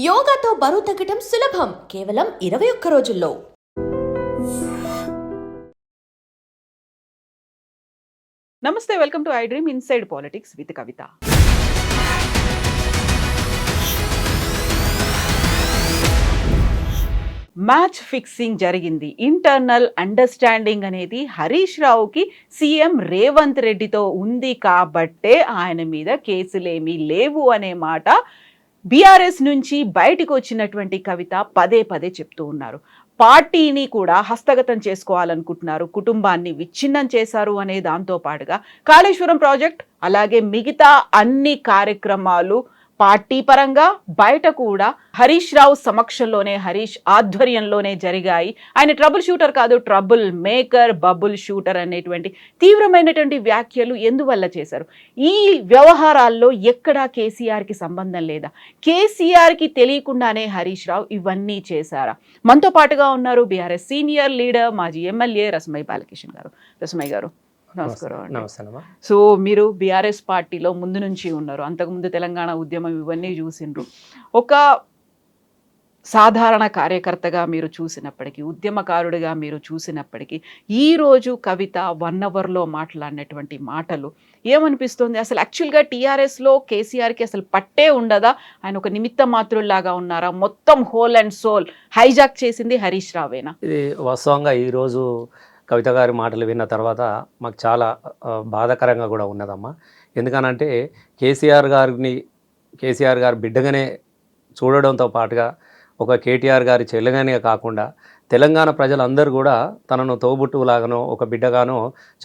యోగాతో బరువు తగ్గటం సులభం కేవలం 21 రోజుల్లో. నమస్తే, welcome to I dream inside politics with Kavitha. Match fixing జరిగింది. ఇంటర్నల్ అండర్స్టాండింగ్ అనేది హరీష్ రావుకి సీఎం రేవంత్ రెడ్డితో ఉంది కాబట్టే ఆయన మీద కేసులేమీ లేవు అనే మాట బీఆర్ఎస్ నుంచి బయటకు వచ్చినటువంటి కవిత పదే పదే చెప్తూ ఉన్నారు. పార్టీని కూడా హస్తగతం చేసుకోవాలనుకుంటున్నారు, కుటుంబాన్ని విచ్ఛిన్నం చేశారు అనే దాంతో పాటుగా కాళేశ్వరం ప్రాజెక్ట్ అలాగే మిగతా అన్ని కార్యక్రమాలు పార్టీ పరంగా బయట కూడా హరీష్ రావు సమక్షంలోనే, హరీష్ ఆధ్వర్యంలోనే జరిగాయి. ఆయన ట్రబుల్ షూటర్ కాదు, ట్రబుల్ మేకర్, బబుల్ షూటర్ అనేటువంటి తీవ్రమైనటువంటి వ్యాఖ్యలు ఎందువల్ల చేశారు? ఈ వ్యవహారాల్లో ఎక్కడా కేసీఆర్కి సంబంధం లేదా? కేసీఆర్కి తెలియకుండానే హరీష్ రావు ఇవన్నీ చేశారా? మనతో పాటుగా ఉన్నారు బీఆర్ఎస్ సీనియర్ లీడర్, మాజీ ఎమ్మెల్యే రసమయ్య బాలకిషన్ గారు. రసమయ్య గారు నమస్కారం. నమస్తే. సో మీరు బీఆర్ఎస్ పార్టీలో ముందు నుంచి ఉన్నారు, అంతకుముందు తెలంగాణ ఉద్యమం ఇవన్నీ చూసిండ్రు. ఒక సాధారణ కార్యకర్తగా మీరు చూసినప్పటికీ, ఉద్యమకారుడిగా మీరు చూసినప్పటికీ, ఈరోజు కవిత 1 అవర్లో మాట్లాడినటువంటి మాటలు ఏమనిపిస్తుంది? అసలు యాక్చువల్గా టీఆర్ఎస్లో కేసీఆర్కి అసలు పట్టే ఉండదా? ఆయన ఒక నిమిత్త మాత్రుల్లాగా ఉన్నారా? మొత్తం హోల్ అండ్ సోల్ హైజాక్ చేసింది హరీష్ రావేనా? ఇది వాస్తవంగా ఈరోజు కవిత గారి మాటలు విన్న తర్వాత మాకు చాలా బాధాకరంగా కూడా ఉన్నదమ్మా. ఎందుకనంటే కేసీఆర్ గారి బిడ్డగానే చూడడంతో పాటుగా ఒక కేటీఆర్ గారి చెల్లెగానే కాకుండా తెలంగాణ ప్రజలందరూ కూడా తనను తోబుట్టులాగానో ఒక బిడ్డగానో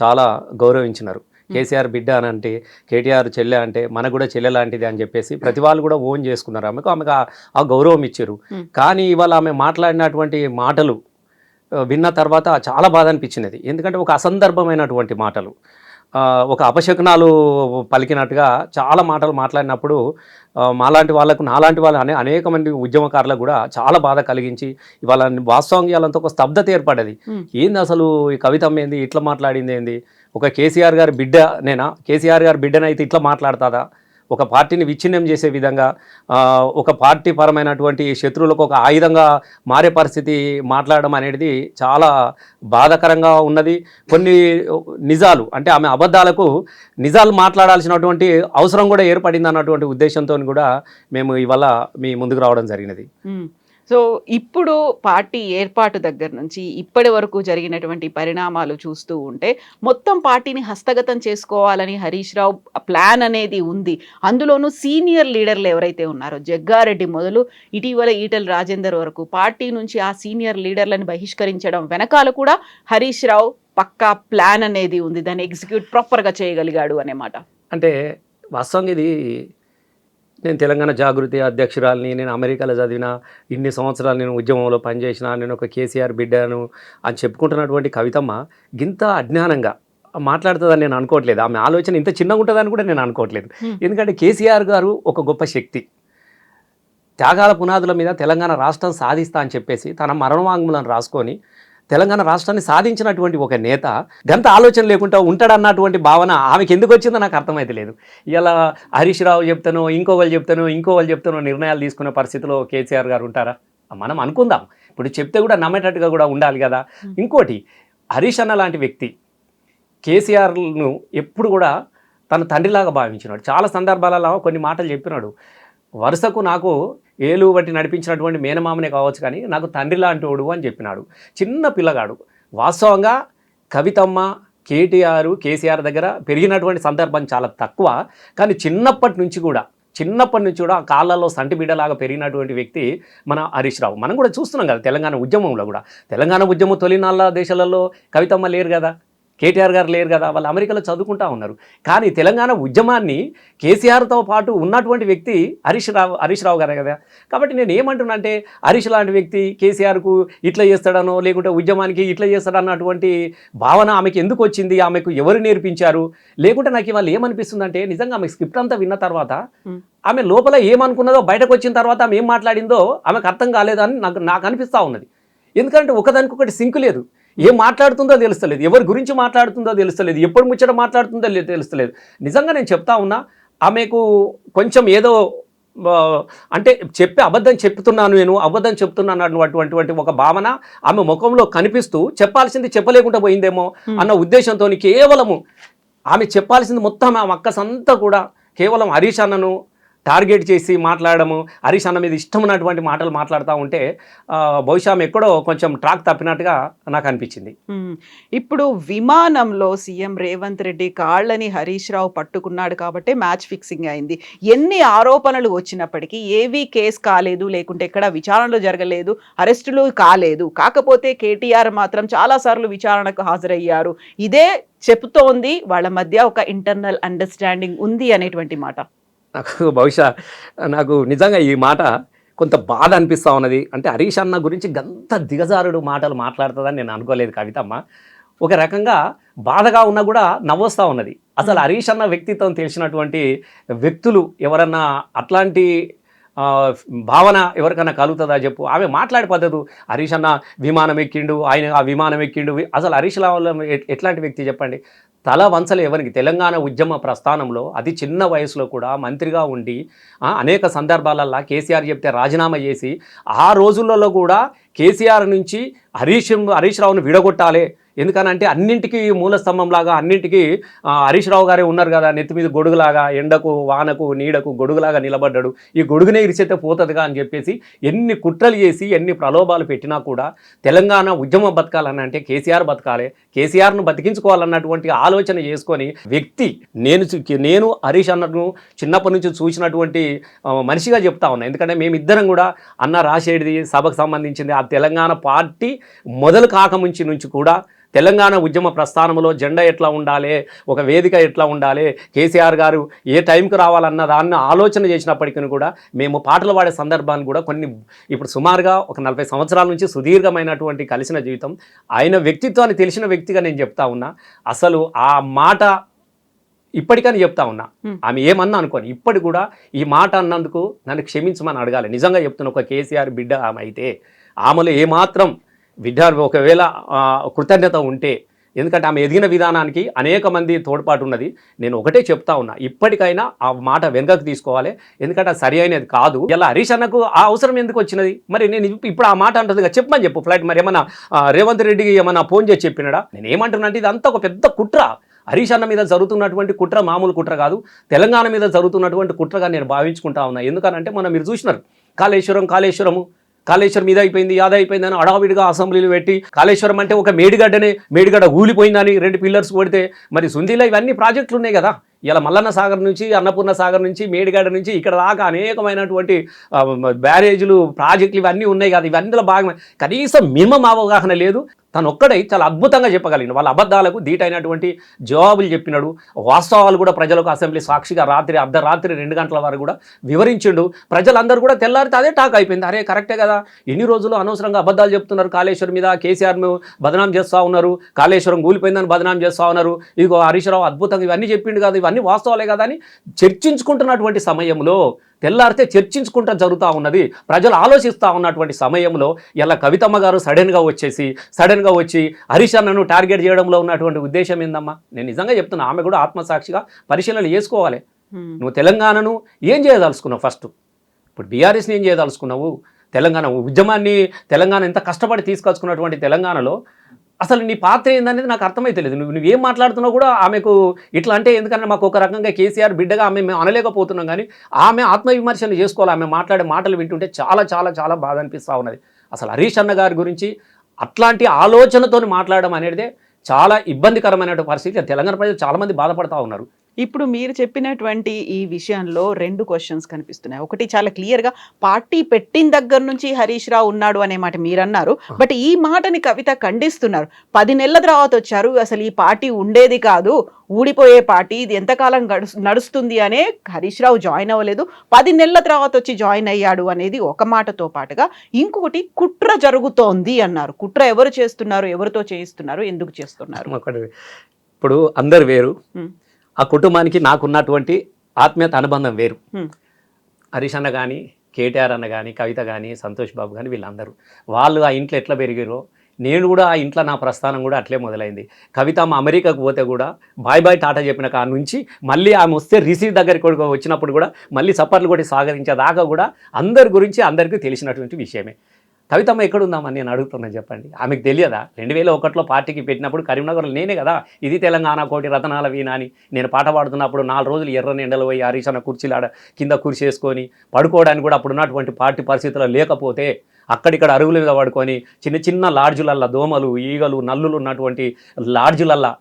చాలా గౌరవించినారు. కేసీఆర్ బిడ్డ అని అంటే, కేటీఆర్ చెల్లె అంటే మనకు కూడా చెల్లె లాంటిది అని చెప్పేసి ప్రతి వాళ్ళు కూడా ఓన్ చేసుకున్నారు. ఆమెకు ఆ గౌరవం ఇచ్చారు. కానీ ఇవాళ ఆమె మాట్లాడినటువంటి మాటలు విన్న తర్వాత చాలా బాధ అనిపించినది. ఎందుకంటే ఒక అసందర్భమైనటువంటి మాటలు, ఒక అపశకునాలు పలికినట్టుగా చాలా మాటలు మాట్లాడినప్పుడు నాలాంటి వాళ్ళు అనేక మంది ఉద్యమకారులకు కూడా చాలా బాధ కలిగించి ఇవాళ వాస్తవంగా ఇవాళంతా ఒక స్తబ్దత ఏర్పడ్డది. ఏంది అసలు ఈ కవిత ఏంది ఇట్లా మాట్లాడింది? ఏంది ఒక కేసీఆర్ గారి బిడ్డనేనా? కేసీఆర్ గారి బిడ్డనైతే ఇట్లా మాట్లాడుతుందా? ఒక పార్టీని విచ్ఛిన్నం చేసే విధంగా, ఒక పార్టీ పరమైనటువంటి శత్రువులకు ఒక ఆయుధంగా మారే పరిస్థితి మాట్లాడడం అనేది చాలా బాధాకరంగా ఉన్నది. కొన్ని నిజాలు అంటే ఆమె అబద్ధాలకు నిజాలు మాట్లాడాల్సినటువంటి అవసరం కూడా ఏర్పడింది అన్నటువంటి ఉద్దేశంతో కూడా మేము ఇవాళ మీ ముందుకు రావడం జరిగినది. సో ఇప్పుడు పార్టీ ఏర్పాటు దగ్గర నుంచి ఇప్పటి వరకు జరిగినటువంటి పరిణామాలు చూస్తూ ఉంటే మొత్తం పార్టీని హస్తగతం చేసుకోవాలని హరీష్ రావు ప్లాన్ అనేది ఉంది. అందులోనూ సీనియర్ లీడర్లు ఎవరైతే ఉన్నారో, జగ్గారెడ్డి మొదలు ఇటీవల ఈటెల రాజేందర్ వరకు పార్టీ నుంచి ఆ సీనియర్ లీడర్లను బహిష్కరించడం వెనకాల కూడా హరీష్ రావు పక్కా ప్లాన్ అనేది ఉంది. దాన్ని ఎగ్జిక్యూట్ ప్రాపర్గా చేయగలిగాడు అనే మాట. అంటే వాస్తవంగా ఇది నేను తెలంగాణ జాగృతి అధ్యక్షురాలని, నేను అమెరికాలో చదివిన, ఇన్ని సంవత్సరాలు నేను ఉద్యమంలో పనిచేసిన, నేను ఒక కేసీఆర్ బిడ్డను అని చెప్పుకుంటున్నటువంటి కవితమ్మ గింత అజ్ఞానంగా మాట్లాడుతుందని నేను అనుకోవట్లేదు. ఆమె ఆలోచన ఇంత చిన్నగా ఉంటుందని కూడా నేను అనుకోవట్లేదు. ఎందుకంటే కేసీఆర్ గారు ఒక గొప్ప శక్తి, త్యాగాల పునాదుల మీద తెలంగాణ రాష్ట్రం సాధిస్తా అని చెప్పేసి తన మరణవాంగ్మూలను రాసుకొని తెలంగాణ రాష్ట్రాన్ని సాధించినటువంటి ఒక నేత గంత ఆలోచన లేకుండా ఉంటాడన్నటువంటి భావన ఆమెకి ఎందుకు వచ్చిందో నాకు అర్థమైతే లేదు. ఇలా హరీష్ రావు చెప్తానో, ఇంకోళ్ళు చెప్తానో నిర్ణయాలు తీసుకునే పరిస్థితిలో కేసీఆర్ గారు ఉంటారా? మనం అనుకుందాం. ఇప్పుడు చెప్తే కూడా నమ్మేటట్టుగా కూడా ఉండాలి కదా. ఇంకోటి, హరీష్ అన్న లాంటి వ్యక్తి కేసీఆర్ను ఎప్పుడు కూడా తన తండ్రిలాగా భావించినాడు. చాలా సందర్భాలలో కొన్ని మాటలు చెప్పినాడు. వరుసకు నాకు ఏలు బట్టి నడిపించినటువంటి మేనమామనే కావచ్చు, కానీ నాకు తండ్రి లాంటి వాడు అని చెప్పినాడు. చిన్న పిల్లగాడు. వాస్తవంగా కవితమ్మ కేసీఆర్ దగ్గర పెరిగినటువంటి సందర్భం చాలా తక్కువ. కానీ చిన్నప్పటి నుంచి కూడా ఆ కాళ్ళల్లో సంటి బిడ్డలాగా పెరిగినటువంటి వ్యక్తి మన హరీష్ రావు. మనం కూడా చూస్తున్నాం కదా తెలంగాణ ఉద్యమంలో కూడా. తెలంగాణ ఉద్యమం తొలినాళ్ళ దేశాలలో కవితమ్మ లేరు కదా, కేటీఆర్ గారు లేరు కదా, వాళ్ళు అమెరికాలో చదువుకుంటా ఉన్నారు. కానీ తెలంగాణ ఉద్యమాన్ని కేసీఆర్తో పాటు ఉన్నటువంటి వ్యక్తి హరీష్ రావు గారే కదా. కాబట్టి నేను ఏమంటున్నా అంటే, హరీష్ లాంటి వ్యక్తి కేసీఆర్కు ఇట్లా చేస్తాడనో లేకుంటే ఉద్యమానికి ఇట్లా చేస్తాడన్నటువంటి భావన ఆమెకి ఎందుకు వచ్చింది? ఆమెకు ఎవరు నేర్పించారు? లేకుంటే నాకు ఇవాళ ఏమనిపిస్తుందంటే, నిజంగా ఆమె స్క్రిప్ట్ అంతా విన్న తర్వాత ఆమె లోపల ఏమనుకున్నదో బయటకు వచ్చిన తర్వాత ఆమె ఏం మాట్లాడిందో ఆమెకు అర్థం కాలేదని నాకు అనిపిస్తూ ఉన్నది. ఎందుకంటే ఒకదానికొకటి సింక్ లేదు. ఏం మాట్లాడుతుందో తెలుస్తలేదు, ఎవరి గురించి మాట్లాడుతుందో తెలుస్తలేదు, ఎప్పుడు ముచ్చట మాట్లాడుతుందో తెలుస్తలేదు. నిజంగా నేను చెప్తా ఉన్నా, ఆమెకు కొంచెం ఏదో అంటే అబద్ధం చెప్తున్నాను, నేను అబద్ధం చెప్తున్నాను అన్నటువంటి ఒక భావన ఆమె ముఖంలో కనిపిస్తూ చెప్పాల్సింది చెప్పలేకుండా పోయిందేమో అన్న ఉద్దేశంతో కేవలము ఆమె చెప్పాల్సింది మొత్తం ఆమె అక్కసంతా కూడా కేవలం హరీష్ అన్నను టార్గెట్ చేసి మాట్లాడము, హరీష్ అన్న మీద ఇష్టం ఉన్నటువంటి మాటలు మాట్లాడుతూ ఉంటే బహుశా ఆమె ఎక్కడో కొంచెం ట్రాక్ తప్పినట్టుగా నాకు అనిపించింది. ఇప్పుడు విమానంలో సీఎం రేవంత్ రెడ్డి కాళ్ళని హరీష్ రావు పట్టుకున్నాడు కాబట్టి మ్యాచ్ ఫిక్సింగ్ అయింది. ఎన్ని ఆరోపణలు వచ్చినప్పటికీ ఏవీ కేసు కాలేదు, లేకుంటే ఎక్కడ విచారణలు జరగలేదు, అరెస్టులు కాలేదు. కాకపోతే కేటీఆర్ మాత్రం చాలాసార్లు విచారణకు హాజరయ్యారు. ఇదే చెప్తోంది వాళ్ళ మధ్య ఒక ఇంటర్నల్ అండర్స్టాండింగ్ ఉంది అనేటువంటి మాట. బహుశా నాకు నిజంగా ఈ మాట కొంత బాధ అనిపిస్తూ ఉన్నది. అంటే హరీష్ అన్న గురించి గంత దిగజారుడు మాటలు మాట్లాడుతుందని నేను అనుకోలేదు కవితమ్మ. ఒక రకంగా బాధగా ఉన్నా కూడా నవ్వొస్తూ ఉన్నది. అసలు హరీష్ అన్న వ్యక్తిత్వం తెలిసినటువంటి వ్యక్తులు ఎవరన్నా అట్లాంటి భావన ఎవరికన్నా కలుగుతుందా చెప్పు. ఆమె మాట్లాడే పద్ధతి, హరీష్ అన్న విమానం ఎక్కిండు, ఆయన ఆ విమానం ఎక్కిండు. అసలు హరీష్ రావు ఎట్లాంటి వ్యక్తి చెప్పండి? తల వంచలు ఎవరికి? తెలంగాణ ఉద్యమ ప్రస్థానంలో అతి చిన్న వయసులో కూడా మంత్రిగా ఉండి అనేక సందర్భాలల్లో కేసీఆర్ చెప్తే రాజీనామా చేసి ఆ రోజులలో కూడా కేసీఆర్ నుంచి హరీష్ రావును విడగొట్టాలి, ఎందుకనంటే అన్నింటికీ మూల స్తంభంలాగా అన్నింటికీ హరీష్ రావు గారే ఉన్నారు కదా, నెత్తి మీద గొడుగులాగా, ఎండకు వానకు నీడకు గొడుగులాగా నిలబడ్డాడు, ఈ గొడుగునే ఇరిచేస్తే పోతుందిగా అని చెప్పేసి ఎన్ని కుట్రలు చేసి ఎన్ని ప్రలోభాలు పెట్టినా కూడా తెలంగాణ ఉద్యమం బతకాలని అంటే కేసీఆర్ బతకాలి, కేసీఆర్ను బతికించుకోవాలన్నటువంటి ఆలోచన చేసుకొని వ్యక్తి నేను హరీష్ అన్నను చిన్నప్పటి నుంచి చూసినటువంటి మనిషిగా చెప్తా ఉన్నా. ఎందుకంటే మేమిద్దరం కూడా అన్న రాసేటిది సభకు సంబంధించింది ఆ తెలంగాణ పార్టీ మొదలు కాకముంచి నుంచి కూడా తెలంగాణ ఉద్యమ ప్రస్థానంలో జెండా ఎట్లా ఉండాలి, ఒక వేదిక ఎట్లా ఉండాలి, కేసీఆర్ గారు ఏ టైంకి రావాలన్న దాన్ని ఆలోచన చేసినప్పటికీ కూడా మేము పాటలు పాడే సందర్భాన్ని కూడా కొన్ని ఇప్పుడు సుమారుగా ఒక 40 సంవత్సరాల నుంచి సుదీర్ఘమైనటువంటి కలిసిన జీవితం, ఆయన వ్యక్తిత్వాన్ని తెలిసిన వ్యక్తిగా నేను చెప్తా ఉన్నా. అసలు ఆ మాట ఇప్పటికని చెప్తా ఉన్నా, ఆమె ఏమన్నా అనుకోని ఇప్పటి కూడా ఈ మాట అన్నందుకు నన్ను క్షమించమని అడగాలి. నిజంగా చెప్తున్న ఒక కేసీఆర్ బిడ్డ ఆమె అయితే ఆమెలో ఏమాత్రం ఒకవేళ కృతజ్ఞత ఉంటే, ఎందుకంటే ఆమె ఎదిగిన విధానానికి అనేక మంది తోడ్పాటు ఉన్నది. నేను ఒకటే చెప్తా ఉన్నా, ఇప్పటికైనా ఆ మాట వెనుకకు తీసుకోవాలి, ఎందుకంటే అది సరి అయినది కాదు. ఇలా హరీష్ అన్నకు ఆ అవసరం ఎందుకు వచ్చినది? మరి నేను ఇప్పుడు ఆ మాట అంటుందిగా చెప్పమని చెప్పు ఫ్లైట్. మరి ఏమన్నా రేవంత్ రెడ్డికి ఏమన్నా ఫోన్ చేసి చెప్పినాడా? నేను ఏమంటున్నా అంటే ఇదంతా ఒక పెద్ద కుట్ర. హరీష్ అన్న మీద జరుగుతున్నటువంటి కుట్ర మామూలు కుట్ర కాదు, తెలంగాణ మీద జరుగుతున్నటువంటి కుట్రగా నేను భావించుకుంటా ఉన్నా. ఎందుకనంటే మీరు చూసినారు కాళేశ్వరం మీద అయిపోయింది, యాద అయిపోయింది అని అడావిడిగా అసెంబ్లీలు పెట్టి, కాళేశ్వరం అంటే ఒక మేడిగడ్డ ఊలిపోయిందని 2 పిల్లర్స్ కొడితే, మరి సుందీలో ఇవన్నీ ప్రాజెక్టులు ఉన్నాయి కదా. ఇలా మల్లన్న సాగర్ నుంచి, అన్నపూర్ణ సాగర్ నుంచి, మేడిగడ్డ నుంచి ఇక్కడ దాకా అనేకమైనటువంటి బ్యారేజీలు, ప్రాజెక్టులు ఇవన్నీ ఉన్నాయి కదా. ఇవన్నీలో భాగమే. కనీసం మినిమం అవగాహన లేదు. తను ఒక్కడై చాలా అద్భుతంగా చెప్పగలిగిన వాళ్ళ అబద్ధాలకు ధీటైనటువంటి జవాబులు చెప్పినాడు. వాస్తవాలు కూడా ప్రజలకు అసెంబ్లీ సాక్షిగా అర్ధరాత్రి 2 గంటల వరకు కూడా వివరించిండు. ప్రజలందరూ కూడా తెల్లారితే అదే టాక్ అయిపోయింది. అరే కరెక్టే కదా, ఎన్ని రోజులు అనవసరంగా అబద్ధాలు చెప్తున్నారు కాళేశ్వరం మీద, కేసీఆర్ను బదనాం చేస్తూ ఉన్నారు, కాళేశ్వరం కూలిపోయిందని బదనాం చేస్తూ ఉన్నారు, ఇదిగో హరీష్ రావు అద్భుతంగా ఇవన్నీ చెప్పిండు కదా, ఇవన్నీ వాస్తవాలే కదా అని చర్చించుకుంటున్నటువంటి సమయంలో, తెల్లారితే చర్చించుకుంటూ జరుగుతూ ఉన్నది, ప్రజలు ఆలోచిస్తూ ఉన్నటువంటి సమయంలో ఇలా కవితమ్మ గారు సడన్గా వచ్చి హరీష్ అన్నను టార్గెట్ చేయడంలో ఉన్నటువంటి ఉద్దేశం ఏందమ్మా? నేను నిజంగా చెప్తున్నా, ఆమె కూడా ఆత్మసాక్షిగా పరిశీలన చేసుకోవాలి. నువ్వు తెలంగాణను ఏం చేయదలుచుకున్నావు? ఫస్ట్ ఇప్పుడు బీఆర్ఎస్ని ఏం చేయదలుచుకున్నావు? తెలంగాణ ఉద్యమాన్ని, తెలంగాణ ఎంత కష్టపడి తీసుకొచ్చుకున్నటువంటి తెలంగాణలో అసలు నీ పాత్ర ఏందనేది నాకు అర్థమైతలేదు. నువ్వేం మాట్లాడుతున్నావు కూడా ఆమెకు ఇట్లా అంటే, ఎందుకంటే మాకు ఒక రకంగా కేసీఆర్ బిడ్డగా మేము అనలేకపోతున్నాం, కానీ ఆమె ఆత్మవిమర్శలు చేసుకోవాలి. ఆమె మాట్లాడే మాటలు వింటుంటే చాలా చాలా చాలా బాధ అనిపిస్తూ ఉన్నది. అసలు హరీష్ అన్న గారి గురించి అట్లాంటి ఆలోచనతో మాట్లాడడం అనేది చాలా ఇబ్బందికరమైన పరిస్థితి. తెలంగాణ ప్రజలు చాలామంది బాధపడతా ఉన్నారు. ఇప్పుడు మీరు చెప్పినటువంటి ఈ విషయంలో 2 క్వశ్చన్స్ కనిపిస్తున్నాయి. ఒకటి చాలా క్లియర్గా పార్టీ పెట్టిన దగ్గర నుంచి హరీష్ రావు ఉన్నాడు అనే మాట మీరు అన్నారు. బట్ ఈ మాటని కవిత ఖండిస్తున్నారు. 10 నెలల తర్వాత వచ్చారు, అసలు ఈ పార్టీ ఉండేది కాదు, ఊడిపోయే పార్టీ, ఇది ఎంతకాలం నడుస్తుంది అనే హరీష్ రావు జాయిన్ అవ్వలేదు, 10 నెలల తర్వాత వచ్చి జాయిన్ అయ్యాడు అనేది ఒక మాటతో పాటుగా ఇంకొకటి కుట్ర జరుగుతోంది అన్నారు. కుట్ర ఎవరు చేస్తున్నారు, ఎవరితో చేయిస్తున్నారు, ఎందుకు చేస్తున్నారు? ఇప్పుడు అందరు వేరు, ఆ కుటుంబానికి నాకున్నటువంటి ఆత్మీయత అనుబంధం వేరు. హరీష్ అన్న కానీ, కేటీఆర్ అన్న కానీ, కవిత కానీ, సంతోష్ బాబు కానీ, వీళ్ళందరూ వాళ్ళు ఆ ఇంట్లో ఎట్లా పెరిగారో నేను కూడా ఆ ఇంట్లో నా ప్రస్థానం కూడా అట్లే మొదలైంది. కవితమ్మ అమెరికాకు పోతే కూడా బాయ్ బాయ్ టాటా చెప్పిన కాడ నుంచి మళ్ళీ ఆమె వస్తే రిసీవ్ దగ్గరికి కూడా వచ్చినప్పుడు కూడా మళ్ళీ సపర్లు కొట్టి సాగరించేదాకా కూడా అందరి గురించి అందరికీ తెలిసినటువంటి విషయమే. కవితమ్మ ఎక్కడుందామని నేను అడుగుతున్నాను చెప్పండి. ఆమెకు తెలియదా? 2001లో పార్టీకి పెట్టినప్పుడు కరీంనగర్లో నేనే కదా ఇది తెలంగాణ కోటి రతనాల వీణ అని నేను పాట పాడుతున్నప్పుడు 4 రోజులు ఎర్రని ఎండలు పోయి హరీష్ అన్న కుర్చీలాడ కింద కుర్చేసుకొని పడుకోవడానికి కూడా అప్పుడు ఉన్నటువంటి పార్టీ పరిస్థితుల్లో లేకపోతే అక్కడిక్కడ అరుగుల మీద పడుకొని చిన్న చిన్న లాడ్జులల్లా దోమలు ఈగలు నల్లులు ఉన్నటువంటి లాడ్జులల్లా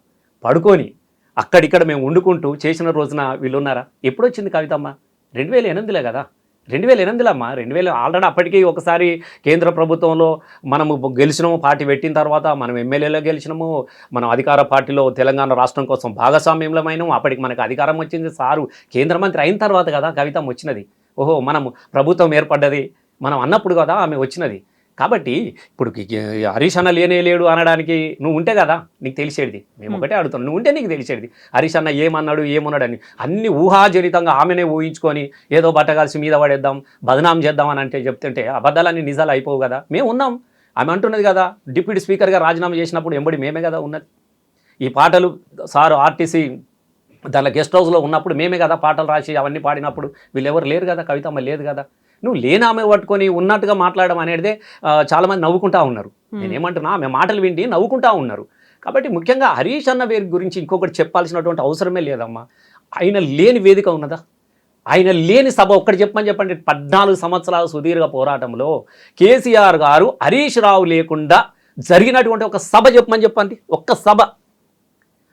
పడుకొని అక్కడిక్కడ మేము వండుకుంటూ చేసిన రోజున వీళ్ళు ఉన్నారా? ఎప్పుడు వచ్చింది కవితమ్మ? 2008లో కదా. 2008లో అమ్మా. 2000 ఆల్రెడీ అప్పటికీ ఒకసారి కేంద్ర ప్రభుత్వంలో మనము గెలిచినాము, పార్టీ పెట్టిన తర్వాత మనం ఎమ్మెల్యేలో గెలిచినాము, మనం అధికార పార్టీలో తెలంగాణ రాష్ట్రం కోసం భాగస్వామ్యంలో అయినాము. అప్పటికి మనకు అధికారం వచ్చింది, సారు కేంద్ర మంత్రి అయిన తర్వాత కదా కవితమ్మ వచ్చినది. ఓహో మనం ప్రభుత్వం ఏర్పడ్డది మనం అన్నప్పుడు కదా ఆమె వచ్చినది. కాబట్టి ఇప్పుడు హరీష్ అన్న లేడు అనడానికి నువ్వు ఉంటే కదా నీకు తెలిసేది. మేము ఒకటే అడుగుతాం, నువ్వు ఉంటే నీకు తెలిసేది హరీష్ అన్న ఏమన్నాడు ఏమన్నాడు అని. అన్ని ఊహాజనితంగా ఆమెనే ఊహించుకొని ఏదో బట్టగాల్సి మీద పడేద్దాం బదనాం చేద్దామని అంటే చెప్తుంటే అబద్ధాలన్నీ నిజాలు అయిపోవు కదా. మేము ఉన్నాం. ఆమె అంటున్నది కదా డిప్యూటీ స్పీకర్గా రాజీనామా చేసినప్పుడు ఎంబడి మేమే కదా ఉన్నది. ఈ పాటలు సారు ఆర్టీసీ దానిలో గెస్ట్ హౌస్లో ఉన్నప్పుడు మేమే కదా పాటలు రాసి అవన్నీ పాడినప్పుడు వీళ్ళెవరు లేరు కదా, కవితమ్మ లేదు కదా. నువ్వు లేనామె పట్టుకొని ఉన్నట్టుగా మాట్లాడడం అనేదే చాలామంది నవ్వుకుంటా ఉన్నారు. నేనేమంటున్నా ఆమె మాటలు వింటి నవ్వుకుంటా ఉన్నారు. కాబట్టి ముఖ్యంగా హరీష్ అన్న వేరు గురించి ఇంకొకటి చెప్పాల్సినటువంటి అవసరమే లేదమ్మా. ఆయన లేని వేదిక ఉన్నదా? ఆయన లేని సభ ఒక్కటి చెప్పండి. 14 సంవత్సరాల సుదీర్ఘ పోరాటంలో కేసీఆర్ గారు హరీష్ రావు లేకుండా జరిగినటువంటి ఒక సభ చెప్పండి, ఒక్క సభ.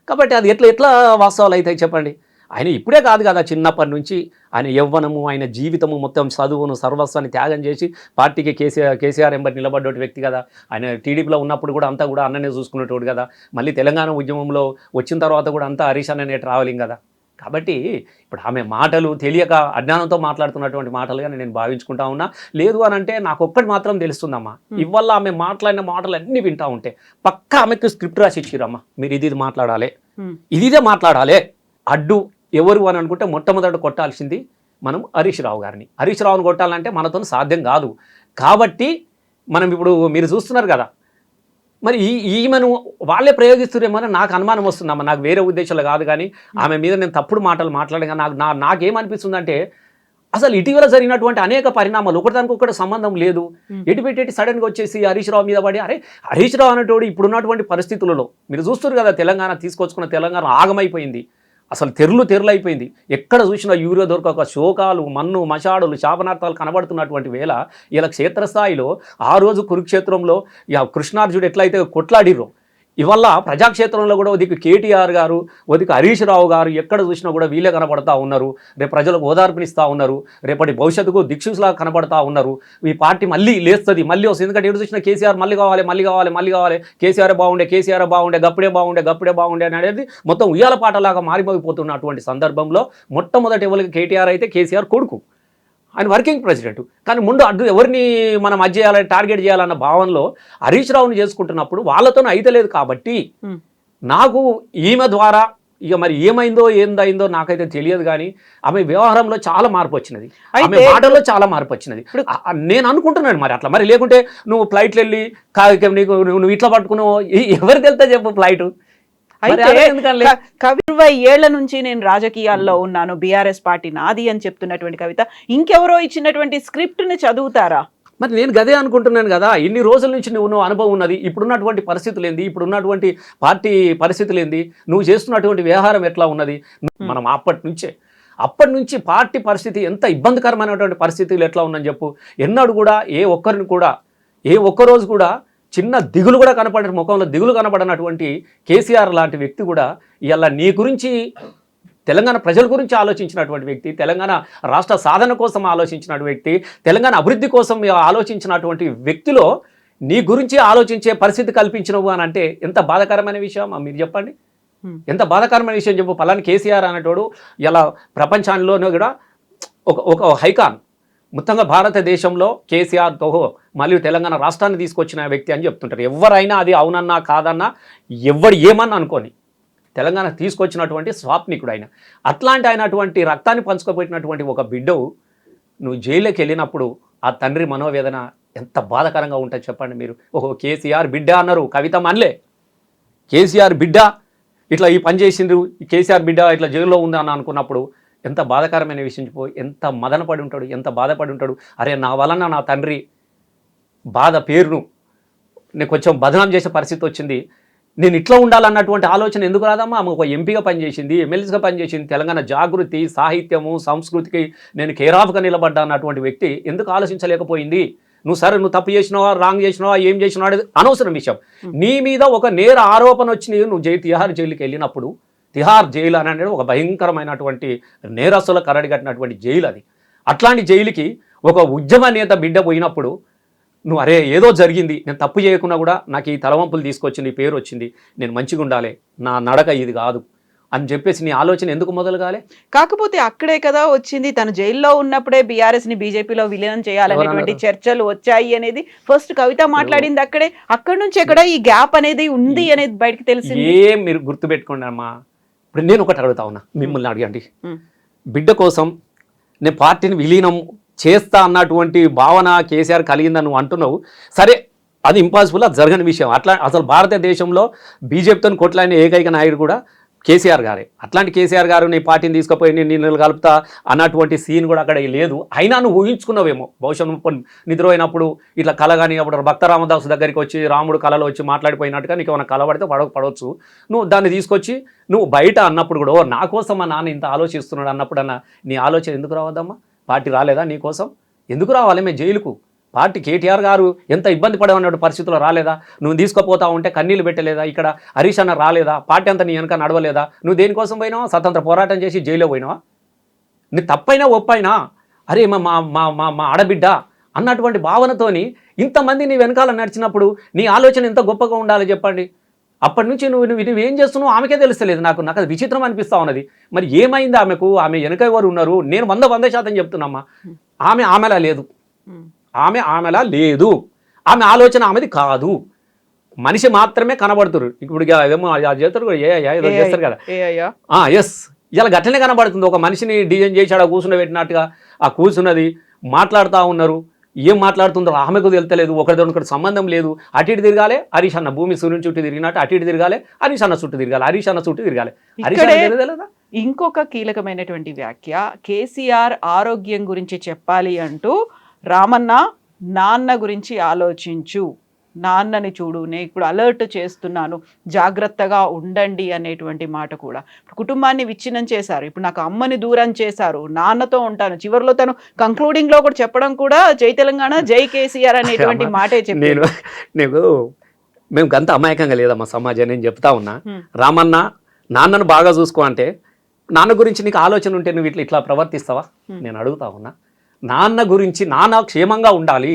కాబట్టి అది ఎట్లా వాస్తవాలు అవుతాయి చెప్పండి. ఆయన ఇప్పుడే కాదు కదా, చిన్నప్పటి నుంచి ఆయన యవ్వనము ఆయన జీవితము మొత్తం చదువును సర్వస్వాన్ని త్యాగం చేసి పార్టీకి కేసీఆర్ ఎంబడి నిలబడ్డ వ్యక్తి కదా. ఆయన టీడీపీలో ఉన్నప్పుడు కూడా అంతా కూడా అన్ననే చూసుకునేటోడు కదా. మళ్ళీ తెలంగాణ ఉద్యమంలో వచ్చిన తర్వాత కూడా అంతా హరీష్ అన్ననే ట్రావెలింగ్ కదా. కాబట్టి ఇప్పుడు ఆమె మాటలు తెలియక అజ్ఞానంతో మాట్లాడుతున్నటువంటి మాటలుగా నేను భావించుకుంటా ఉన్నా. లేదు అని అంటే నాకు ఒక్కటి మాత్రం తెలుస్తుందమ్మా, ఇవాళ ఆమె మాట్లాడిన మాటలు అన్నీ వింటా ఉంటే పక్కా ఆమెకు స్క్రిప్ట్ రాసి ఇచ్చిరమ్మా, మీరు ఇది మాట్లాడాలి ఇదే మాట్లాడాలి. అడ్డు ఎవరు అని అనుకుంటే మొట్టమొదట కొట్టాల్సింది మనం హరీష్ రావు గారిని. హరీష్ రావుని కొట్టాలంటే మనతో సాధ్యం కాదు. కాబట్టి మనం ఇప్పుడు మీరు చూస్తున్నారు కదా, మరి ఈమెను వాళ్ళే ప్రయోగిస్తున్నారేమో నాకు అనుమానం వస్తుందమ్మా. నాకు వేరే ఉద్దేశాలు కాదు కానీ ఆమె మీద నేను తప్పుడు మాటలు మాట్లాడగా నాకేమనిపిస్తుందంటే అసలు ఇటీవల జరిగినటువంటి అనేక పరిణామాలు ఒకటిదానికి ఒకటి సంబంధం లేదు. ఎటు సడన్గా వచ్చేసి హరీష్ రావు మీద పడి, అరే హరీష్ రావు అనేటోడు ఇప్పుడున్నటువంటి పరిస్థితులలో మీరు చూస్తున్నారు కదా, తెలంగాణ తీసుకొచ్చుకున్న తెలంగాణ ఆగమైపోయింది. అసలు తెరలు అయిపోయింది. ఎక్కడ చూసినా యూరియా దొరకక శోకాలు మన్ను మషాడులు శాపనార్థాలు కనబడుతున్నటువంటి వేళ ఇలా క్షేత్రస్థాయిలో ఆ రోజు కురుక్షేత్రంలో కృష్ణార్జుడు ఎట్లయితే కొట్లాడిర్రో ఇవల్ల ప్రజాక్షేత్రంలో కూడా ఒదికి కేటీఆర్ గారు ఒదికి హరీష్ రావు గారు ఎక్కడ చూసినా కూడా వీళ్ళే కనబడతా ఉన్నారు. రేపు ప్రజలకు ఓదార్పునిస్తూ ఉన్నారు. రేపటి భవిష్యత్తుకు దిక్సూచిలా కనబడతా ఉన్నారు. ఈ పార్టీ మళ్ళీ లేస్తుంది, మళ్ళీ వస్తుంది. ఎందుకంటే ఎటు చూసినా కేసీఆర్ మళ్ళీ కావాలి కేసీఆర్ బాగుండే గప్పుడే బాగుండే అనేది మొత్తం ఉయ్యాల పాటలాగా మారిపోయిపోతున్నటువంటి సందర్భంలో మొట్టమొదటి ఎవరికి కేటీఆర్ అయితే కేసీఆర్ కొడుకు, ఆయన వర్కింగ్ ప్రెసిడెంట్. కానీ ముందు అడ్డు ఎవరిని మనం చేయాలని టార్గెట్ చేయాలన్న భావనలో హరీష్ రావుని చేసుకుంటున్నప్పుడు వాళ్ళతో అయితే లేదు. కాబట్టి నాకు ఈమె ద్వారా ఇక మరి ఏందైందో నాకైతే తెలియదు కానీ ఆమె వ్యవహారంలో చాలా మార్పు వచ్చినది, ఆమె మాటల్లో చాలా మార్పు వచ్చినది. నేను అనుకుంటున్నాను మరి అట్లా మరి లేకుంటే నువ్వు ఫ్లైట్లు వెళ్ళి నువ్వు ఇట్లా పట్టుకున్నావు ఎవరికి వెళ్తా చెప్పు ఫ్లైట్. అయితే 20 ఏళ్ల నుంచి నేను రాజకీయాల్లో ఉన్నాను, బీఆర్ఎస్ పార్టీ నాది అని చెప్తున్నటువంటి కవిత ఇంకెవరో ఇచ్చినటువంటి స్క్రిప్ట్ ని చదువుతారా? మరి నేను గదే అనుకుంటున్నాను కదా. ఇన్ని రోజుల నుంచి నువ్వు అనుభవం ఉన్నది, ఇప్పుడున్నటువంటి పరిస్థితులు ఏంది, ఇప్పుడున్నటువంటి పార్టీ పరిస్థితులు ఏంది, నువ్వు చేస్తున్నటువంటి వ్యవహారం ఎట్లా ఉన్నది. మనం అప్పటి నుంచి పార్టీ పరిస్థితి ఎంత ఇబ్బందికరమైనటువంటి పరిస్థితులు ఎట్లా ఉందని చెప్పు. ఎన్నడూ కూడా ఏ ఒక్కరోజు కూడా చిన్న దిగులు కూడా కనపడిన ముఖంలో దిగులు కనపడినటువంటి కేసీఆర్ లాంటి వ్యక్తి కూడా ఇలా నీ గురించి తెలంగాణ ప్రజల గురించి ఆలోచించినటువంటి వ్యక్తి, తెలంగాణ రాష్ట్ర సాధన కోసం ఆలోచించినటువంటి వ్యక్తి, తెలంగాణ అభివృద్ధి కోసం ఆలోచించినటువంటి వ్యక్తిలో నీ గురించి ఆలోచించే పరిస్థితి కల్పించినవు అని అంటే ఎంత బాధాకరమైన విషయం మీరు చెప్పండి. ఎంత బాధాకరమైన విషయం చెప్పు. పలాని కేసీఆర్ అనేటోడు ఇలా ప్రపంచంలోనే కూడా ఒక హైకాన్, మొత్తంగా భారతదేశంలో కేసీఆర్తో మళ్ళీ తెలంగాణ రాష్ట్రాన్ని తీసుకొచ్చిన వ్యక్తి అని చెప్తుంటారు. ఎవరైనా అది అవునన్నా కాదన్నా ఎవడు ఏమన్నా అనుకోని తెలంగాణ తీసుకొచ్చినటువంటి స్వాప్నికుడు ఆయన. అట్లాంటి అయినటువంటి రక్తాన్ని పంచుకోబెట్టినటువంటి ఒక బిడ్డవు నువ్వు జైలుకి వెళ్ళినప్పుడు ఆ తండ్రి మనోవేదన ఎంత బాధాకరంగా ఉంటుంది చెప్పండి మీరు. ఓహో కేసీఆర్ బిడ్డ అన్నారు, కవితమ్మ అనలే. కేసీఆర్ బిడ్డ ఇట్లా ఈ పని చేసిండ్రు, కేసీఆర్ బిడ్డ ఇట్లా జైల్లో ఉంది అని అనుకున్నప్పుడు ఎంత బాధాకరమైన విషయం చెప్పు. ఎంత మదనపడి ఉంటాడు, ఎంత బాధపడి ఉంటాడు. అరే నా వలన నా తండ్రి బాధ పేరును నేను కొంచెం బదనాం చేసే పరిస్థితి వచ్చింది, నేను ఇట్లా ఉండాలన్నటువంటి ఆలోచన ఎందుకు రాదమ్మా? ఆమె ఒక ఎంపీగా పనిచేసింది, ఎమ్మెల్యేగా పనిచేసింది, తెలంగాణ జాగృతి సాహిత్యము సంస్కృతికి నేను కేరాఫ్గా నిలబడ్డా అన్నటువంటి వ్యక్తి ఎందుకు ఆలోచించలేకపోయింది? నువ్వు తప్పు చేసినావా, రాంగ్ చేసినావా, ఏం చేసినావా అనేది అనవసరం విషయం. నీ మీద ఒక నేర ఆరోపణ వచ్చినాయి, నువ్వు తిహార్ జైలుకి వెళ్ళినప్పుడు. తిహార్ జైలు అని అనేది ఒక భయంకరమైనటువంటి నేరస్తుల కరడిగట్టినటువంటి జైలు అది. అట్లాంటి జైలుకి ఒక ఉద్యమ నేత బిడ్డ పోయినప్పుడు నువ్వు అరే ఏదో జరిగింది, నేను తప్పు చేయకుండా కూడా నాకు ఈ తలవంపులు తీసుకొచ్చింది, పేరు వచ్చింది, నేను మంచిగా ఉండాలి, నా నడక ఇది కాదు అని చెప్పేసి నీ ఆలోచన ఎందుకు మొదలు కాలే? కాకపోతే అక్కడే కదా వచ్చింది, తను జైల్లో ఉన్నప్పుడే బీఆర్ఎస్ ని బీజేపీలో విలీనం చేయాలనేటువంటి చర్చలు వచ్చాయి అనేది ఫస్ట్ కవిత మాట్లాడింది అక్కడే. అక్కడి నుంచి ఎక్కడ ఈ గ్యాప్ అనేది ఉంది అనేది బయటకు తెలిసింది. ఏం మీరు గుర్తుపెట్టుకోండి అమ్మా. ఇప్పుడు నేను ఒకటి అడుగుతా ఉన్నా, మిమ్మల్ని అడగండి. బిడ్డ కోసం నేను పార్టీని విలీనం చేస్తా అన్నటువంటి భావన కేసీఆర్ కలిగిందని నువ్వు అంటున్నావు. సరే అది ఇంపాసిబుల్, అది జరగని విషయం. అట్లా అసలు భారతదేశంలో బీజేపీతో కొట్లాడిన ఏకైక నాయుడు కూడా కేసీఆర్ గారే. అట్లాంటి కేసీఆర్ గారు నీ పార్టీని తీసుకుపోయి నేను కలుపుతా అన్నటువంటి సీన్ కూడా అక్కడ లేదు. అయినా నువ్వు ఊహించుకున్నావేమో, బహుశా నిద్రపోయినప్పుడు ఇట్లా కళ కానీ అప్పుడు భక్త రామదాసు దగ్గరికి వచ్చి రాముడు కళలో వచ్చి మాట్లాడిపోయినట్టుగా నీకు ఏమైనా కళ పడితే పడవచ్చు. నువ్వు దాన్ని తీసుకొచ్చి నువ్వు బయట అన్నప్పుడు కూడా నా కోసం మా నాన్న ఇంత ఆలోచిస్తున్నాడు అన్నప్పుడు అన్న నీ ఆలోచన ఎందుకు రావద్దమ్మా? పార్టీ రాలేదా నీకోసం? ఎందుకు రావాలి మేము జైలుకు? పార్టీ కేటీఆర్ గారు ఎంత ఇబ్బంది పడేవన్నటువంటి పరిస్థితుల్లో రాలేదా? నువ్వు తీసుకుపోతా ఉంటే కన్నీళ్ళు పెట్టలేదా? ఇక్కడ హరీష్ అన్న రాలేదా? పార్టీ అంతా నీ వెనక నడవలేదా? నువ్వు దేనికోసం పోయినావా? స్వతంత్ర పోరాటం చేసి జైల్లో పోయినావా? నీ తప్పైనా ఒప్పైనా అరే మా మా మా మా ఆడబిడ్డ అన్నటువంటి భావనతోని ఇంతమంది నీ వెనకాల నడిచినప్పుడు నీ ఆలోచన ఎంత గొప్పగా ఉండాలి చెప్పండి. అప్పటి నుంచి నువ్వేం చేస్తున్నావు ఆమెకే తెలుస్తలేదు. నాకు అది విచిత్రం అనిపిస్తూ ఉన్నది. మరి ఏమైంది ఆమెకు? ఆమె వెనక ఎవరు ఉన్నారు? నేను 100% చెప్తున్నామ్మా, ఆమెలా లేదు. ఆమెలా లేదు. ఆమె ఆలోచన ఆమెది కాదు. మనిషి మాత్రమే కనబడుతున్నారు. ఇప్పుడు ఏమో చేస్తారు ఏదో చేస్తారు కదా, ఎస్ ఇలా గట్లనే కనబడుతుంది. ఒక మనిషిని డిజైన్ చేసి ఆడ కూర్చుండబెట్టినట్టుగా ఆ కూర్చున్నది మాట్లాడుతూ ఉన్నారు. ఏం మాట్లాడుతుందో ఆమెకు తెలుతలేదు. ఒకరిదొకటి సంబంధం లేదు. అటు ఇటు తిరగాలి హరీష్ అన్న, భూమి సూర్యుని చుట్టూ తిరిగినట్టు అటు ఇటు తిరగాలి, హరీష్ అన్న చుట్టూ తిరగాలి, హరీష్ అన్న చుట్టూ తిరగాలి. ఇంకొక కీలకమైనటువంటి వ్యాఖ్య, కేసీఆర్ ఆరోగ్యం గురించి చెప్పాలి అంటూ రామన్న నాన్న గురించి ఆలోచించు, నాన్నని చూడు, నేను ఇప్పుడు అలర్ట్ చేస్తున్నాను, జాగ్రత్తగా ఉండండి అనేటువంటి మాట కూడా. కుటుంబాన్ని విచ్ఛిన్నం చేశారు, ఇప్పుడు నాకు అమ్మని దూరం చేశారు, నాన్నతో ఉంటాను. చివరిలో తను కంక్లూడింగ్ లో కూడా చెప్పడం కూడా జై తెలంగాణ జై కేసీఆర్ అనేటువంటి మాటే చెప్పాను. మేము గంత అమాయకంగా లేదమ్మా సమాజం. నేను చెప్తా ఉన్నా, రామన్న నాన్నను బాగా చూసుకో అంటే నాన్న గురించి నీకు ఆలోచన ఉంటే నువ్వు ఇట్లా ప్రవర్తిస్తావా? నేను అడుగుతా ఉన్నా. నాన్న గురించి, నాన్న క్షేమంగా ఉండాలి,